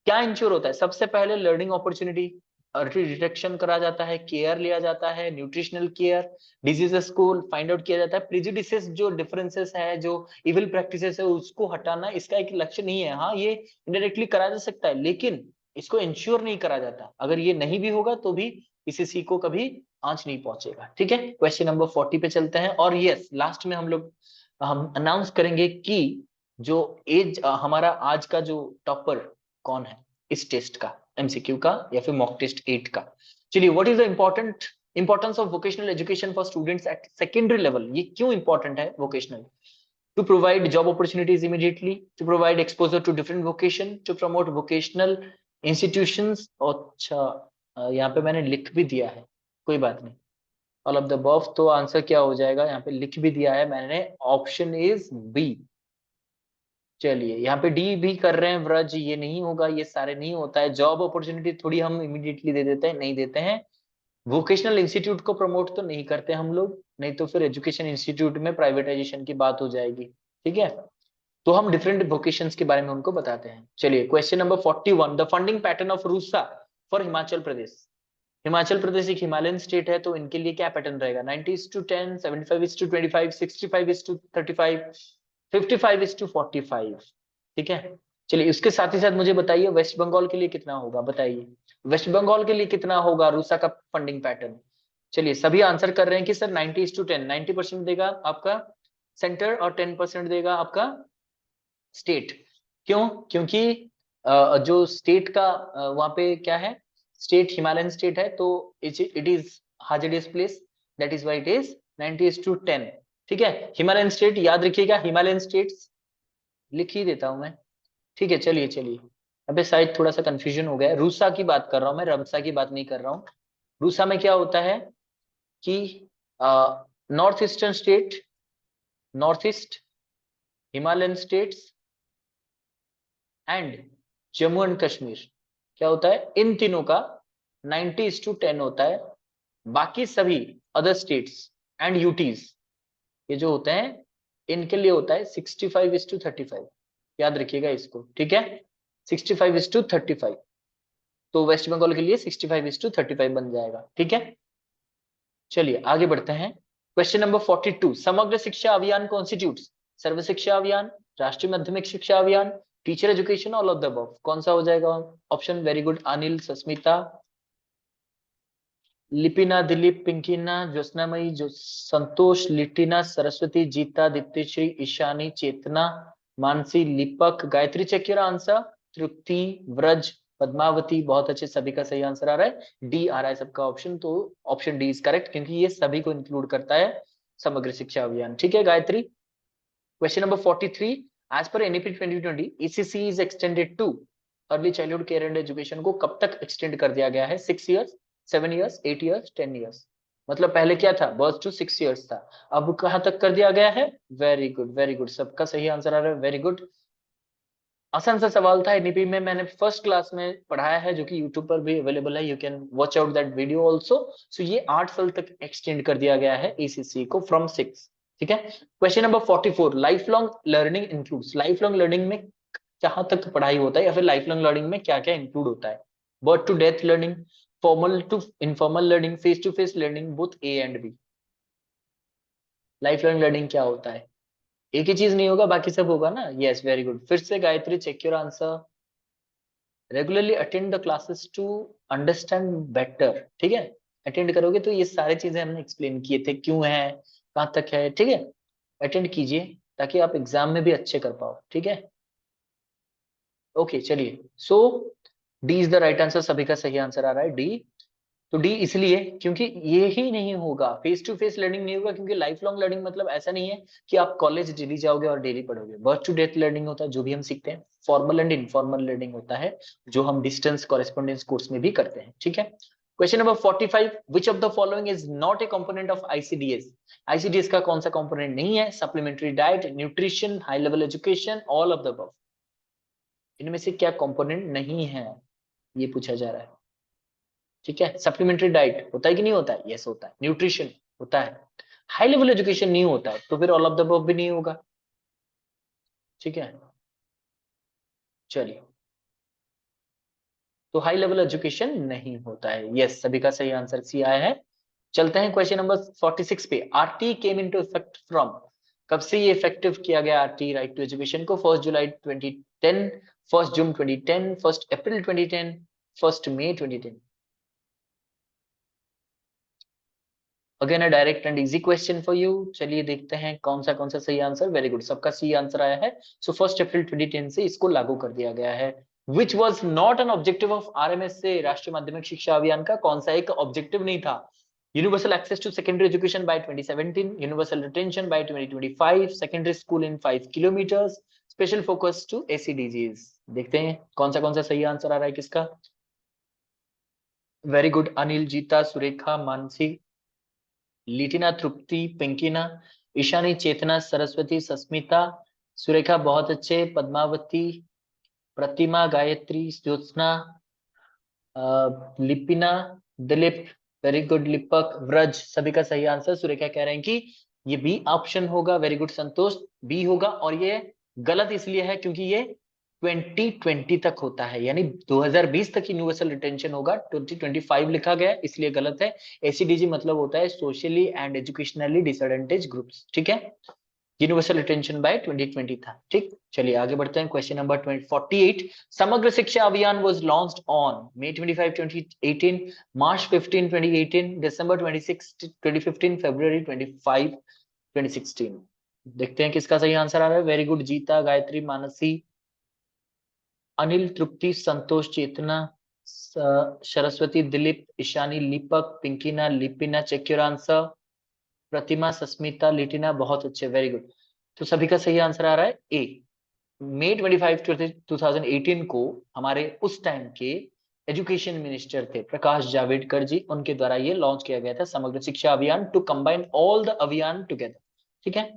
[SPEAKER 1] क्या इंश्योर होता है, सबसे पहले लर्निंग अपॉर्चुनिटी डिटेक्शन करा जाता है, केयर लिया जाता है, न्यूट्रिशनल केयर, डिजीजेस को फाइंड आउट किया जाता है, प्रिजुडिसेस जो डिफरेंसेस है, जो इविल प्रैक्टिसेस है, उसको हटाना इसका एक लक्ष्य नहीं है। हाँ, ये इनडायरेक्टली करा जा सकता है, लेकिन इसको इंश्योर नहीं करा जाता। अगर ये नहीं भी होगा तो भी इसी को कभी आंच नहीं पहुंचेगा। ठीक है, क्वेश्चन नंबर 40 पे चलते हैं। और यस, लास्ट में हम अनाउंस करेंगे कि जो एज हमारा आज का जो टॉपर कौन है इस टेस्ट का, एमसीक्यू का या फिर मॉक टेस्ट 8 का। चलिए, what is the importance of vocational education for students at secondary level? ये क्यों इंपॉर्टेंट है vocational? to provide job opportunities immediately, to provide exposure to different vocation, to promote vocational institutions। अच्छा, यहाँ पे मैंने लिख भी दिया है, कोई बात नहीं, ऑल ऑफ द अबव। तो आंसर क्या हो जाएगा? यहाँ पे लिख भी दिया है मैंने, ऑप्शन इज बी। चलिए, यहाँ पे डी भी कर रहे हैं व्रज, ये नहीं होगा, ये सारे नहीं होता है। जॉब अपॉर्चुनिटी थोड़ी हम इमीडिएटली दे देते हैं, नहीं देते हैं। वोकेशनल इंस्टीट्यूट को प्रमोट तो नहीं करते हम लोग, नहीं तो फिर एजुकेशन इंस्टीट्यूट में प्राइवेटाइजेशन की बात हो जाएगी। ठीक है, तो हम डिफरेंट वोकेशंस के बारे में उनको बताते हैं। चलिए, question number 41, the funding pattern of RUSA for Himachal Pradesh. Himachal Pradesh एक हिमालयन स्टेट है, तो इनके लिए क्या पैटर्न रहेगा? 90:10, 75:25, 65:35, 55:45। ठीक है, चलिए इसके साथ ही साथ मुझे बताइए वेस्ट बंगाल के लिए कितना होगा, बताइए वेस्ट बंगाल के लिए कितना होगा रूसा का फंडिंग पैटर्न? चलिए, सभी आंसर कर रहे हैं कि सर 90:10, 90% देगा आपका सेंटर और 10% देगा आपका स्टेट। क्यों? क्योंकि जो स्टेट का वहां पे क्या है, स्टेट हिमालयन स्टेट है, तो it is hazardous place, that is why it is 90:10। ठीक है, हिमालयन स्टेट याद रखिएगा, हिमालयन स्टेट्स लिख ही देता हूं मैं। ठीक है, चलिए चलिए, अबे शायद थोड़ा सा कंफ्यूजन हो गया है, रूसा की बात कर रहा हूं मैं, रमसा की बात नहीं कर रहा हूँ। रूसा में क्या होता है कि north eastern state, north east, Himalayan states and Jammu and Kashmir, क्या होता है इन तीनों का 90:10 होता है। बाकी सभी अदर स्टेट्स एंड यूटीज, ये जो होते हैं, इनके लिए होता है 65:35। याद रखिएगा इसको, ठीक है, 65:35। तो वेस्ट बंगाल के लिए 65:35 बन जाएगा। ठीक है, चलिए आगे बढ़ते हैं। क्वेश्चन नंबर 42, समग्र शिक्षा अभियान कॉन्स्टिट्यूट्स सर्व शिक्षा अभियान, राष्ट्रीय Madhyamik Shiksha Abhiyan, teacher education, all of the above. कौन सा हो जाएगा option? Very good, Anil, Sasmita, Lipina, Dilip, Pinkina, Jyotsnamayi, जो Santosh, Litina, Saraswati, Jeeta, Diptishree, Ishani, Chetna, Mansi, Lipak, Gayatri. Check your answer. Tripti, Vraj, Padmavati, बहुत अच्छे, सभी का सही आंसर आ रहा है, डी आ रहा है सबका ऑप्शन। तो ऑप्शन डी इज करेक्ट, क्योंकि ये सभी को इंक्लूड करता है समग्र शिक्षा अभियान। ठीक है Gayatri. Question number 43, as per NEP 2020 ECC is extended to early childhood care and education को कब तक एक्सटेंड कर दिया गया है? 6 इयर्स, 7 इयर्स, 8 इयर्स, 10 इयर्स। मतलब पहले क्या था, बर्थ टू 6 इयर्स था, अब कहां तक कर दिया गया है? वेरी गुड, वेरी गुड, सबका सही आंसर आ रहा है, वेरी गुड। आसान सा सवाल था, एनईपी में मैंने फर्स्ट क्लास में पढ़ाया है, जो कि यूट्यूब पर भी अवेलेबल है, you can watch out that video also. So ये 8 साल तक एक्सटेंड कर दिया गया है ईसीसी को फ्रॉम 6। ठीक है, question number 44, life long learning includes, life long learning में कहां तक पढ़ाई होता है, या फिर लाइफ लॉन्ग लर्निंग में क्या क्या इंक्लूड होता है? Birth to death learning, formal to informal learning, face to face learning, both A and B. Lifelong learning क्या होता है? एक ही चीज नहीं होगा, बाकी सब होगा ना। यस, वेरी गुड, फिर से Gayatri, check your answer. Regularly attend the classes to understand better. ठीक है, अटेंड करोगे तो ये सारी चीजें हमने एक्सप्लेन किए थे, क्यों है, कहाँ तक है। ठीक है, अटेंड कीजिए ताकि आप एग्जाम में भी अच्छे कर पाओ। ठीक है, ओके, चलिए। So D is the right answer, सभी का सही आंसर आ रहा है डी। तो डी इसलिए क्योंकि ये ही नहीं होगा, फेस टू फेस लर्निंग नहीं होगा, क्योंकि लाइफ लॉन्ग लर्निंग मतलब ऐसा नहीं है कि आप कॉलेज डेली जाओगे और डेली पढ़ोगे। बर्थ टू डेथ लर्निंग होता है, जो भी हम सीखते हैं। फॉर्मल एंड इनफॉर्मल लर्निंग होता है, जो हम डिस्टेंस कॉरेस्पॉन्डेंस कोर्स में भी करते हैं। ठीक है, question number 45, which of the following is not A component of ICDS? ICDS का कौन सा कंपोनेंट नहीं है? Supplementary diet, nutrition, high level education, all of the above. इनमें से क्या कंपोनेंट नहीं है? ये पूछा जा रहा है। ठीक है, सप्लीमेंट्री डाइट होता है कि नहीं होता है? यस होता है। न्यूट्रिशन होता है। हाई लेवल एजुकेशन नहीं होता है, तो फिर ऑल ऑफ द अबव भी नहीं होगा। ठीक है, चलिए, तो हाई लेवल एजुकेशन नहीं होता है। यस, सभी का सही आंसर सी आया है। चलते हैं क्वेश्चन नंबर 46 पे। RT came into effect from, कब से ये इफेक्टिव किया गया आरटी, राइट टू एजुकेशन को? 1 जुलाई 2010, 1 जून 2010, 1 अप्रैल 2010, 1 मई 2010। Again a direct and easy question for you. चलिए देखते हैं कौन सा सही आंसर। वेरी गुड, सबका सी आंसर आया है। सो 1 अप्रैल 2010 से इसको लागू कर दिया गया है। Which was not an objective of RMS से, राष्ट्रीय माध्यमिक शिक्षा अभियान का कौन सा एक ऑब्जेक्टिव नहीं था? Universal access to secondary education by 2017, universal retention by 2025, secondary school in 5 kilometres, special focus to SEDGs. देखते हैं कौन सा सही आंसर आ रहा है किसका। वेरी गुड, अनिल, जीता, सुरेखा, मानसी, लिटिना, तृप्ति, पिंकिना, ईशानी, चेतना, सरस्वती, सस्मिता, सुरेखा बहुत अच्छे, पद्मावती, प्रतिमा, गायत्री, ज्योत्सना, लिपिना, दिलीप, वेरी गुड, लिपक, व्रज, सभी का सही आंसर। सुरेखा कह रहे हैं कि ये बी ऑप्शन होगा। वेरी गुड संतोष, बी होगा। और ये गलत इसलिए है क्योंकि ये 2020 तक होता है, यानी 2020 तक यूनिवर्सल रिटेंशन होगा। 2025 लिखा गया है, इसलिए गलत है। एसीडीजी मतलब होता है socially and educationally disadvantage groups. ठीक है, यूनिवर्सल रिटेंशन बाय 2020 था। ठीक, चलिए आगे बढ़ते हैं। Question number 48। समग्र शिक्षा अभियान was launched on May 25, 2018, March 15, 2018, December 26, 2015, February 25, 2016। देखते हैं किसका सही आंसर आ रहा है। Very good, Jeeta, Gayatri, Mansi, Anil, Tripti, Santosh, Chetna, Saraswati, Dilip, Ishani, Lipak, Pinkina, Lipina, check your answer. Pratima, Sasmita, Litina, बहुत अच्छे, वेरी गुड। तो सभी का सही आंसर आ रहा है ए। May 25, 2018 को हमारे उस टाइम के एजुकेशन मिनिस्टर थे प्रकाश जावड़ेकर जी, उनके द्वारा ये लॉन्च किया गया था समग्र शिक्षा अभियान, टू कंबाइन ऑल द अभियान टुगेदर। ठीक है,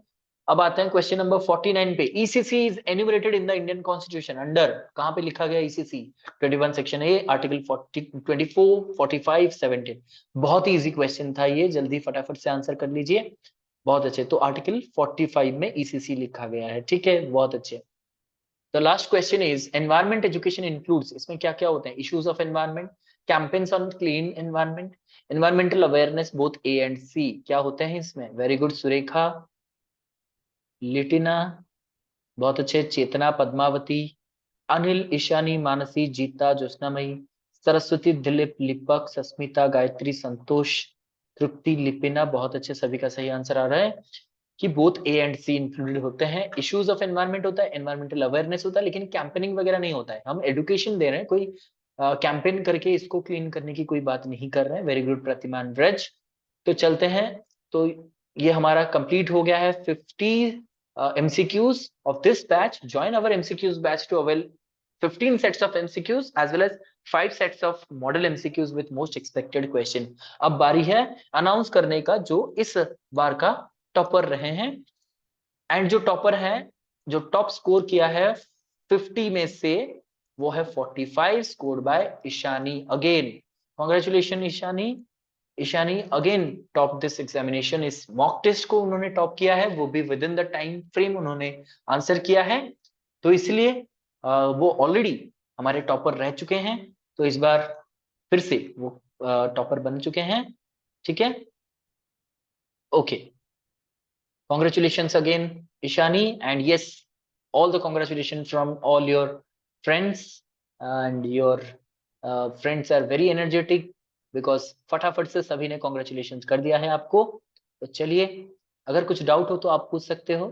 [SPEAKER 1] अब आते हैं क्वेश्चन नंबर 49 पे। ECC is enumerated in the Indian constitution under, कहां पे लिखा गया ईसीसी? 21 section A, article 40, 24, 45, 17। बहुत ही इजी क्वेश्चन था ये, जल्दी फटाफट से आंसर कर लीजिए। बहुत अच्छे, तो आर्टिकल 45 में ईसीसी लिखा गया है। ठीक है, बहुत अच्छे। The last question is environment education includes, इसमें क्या क्या होते हैं? Issues of environment, campaigns on clean environment, environmental awareness, both A and C। क्या होते हैं इसमें? वेरी गुड, सुरेखा, लिटिना, बहुत अच्छे, चेतना, पद्मावती, अनिल, ईशानी, मानसी, जीता, ज्योत्सनामयी, सरस्वती, दिलीप, लिपक, सस्मिता, गायत्री, संतोष, तृप्ति, लिपिना, बहुत अच्छे, सभी का सही आंसर आ रहा है कि both A and C included होते हैं। इश्यूज ऑफ एनवायरनमेंट होता है, एनवायरमेंटल अवेयरनेस होता है, लेकिन कैंपेनिंग वगैरह नहीं होता है। हम एजुकेशन दे रहे हैं, कोई कैंपेन करके इसको क्लीन करने की कोई बात नहीं कर रहे हैं। वेरी गुड, प्रतिमान, ब्रज। तो चलते हैं, तो ये हमारा कंप्लीट हो गया है 50 MCQs of this batch. Join our MCQs batch to avail 15 sets of MCQs as well as 5 sets of model MCQs with most expected question. अब बारी है अनाउंस करने का जो इस बार का टॉपर रहे हैं। एंड जो टॉपर है, जो टॉप स्कोर किया है 50 में से, वो है 45, scored by Ishani. Again congratulation Ishani. Ishani again top this examination. इस मॉक टेस्ट को उन्होंने टॉप किया है, वो भी with in the time frame उन्होंने आंसर किया है। तो इसलिए वो ऑलरेडी हमारे टॉपर रह चुके हैं, तो इस बार फिर से वो टॉपर बन चुके हैं। ठीक है, okay, congratulations again Ishani, and yes, all the congratulations from all your friends, and your friends are very energetic because फटाफट से सभी ने congratulations कर दिया है आपको। तो चलिए, अगर कुछ डाउट हो तो आप पूछ सकते हो।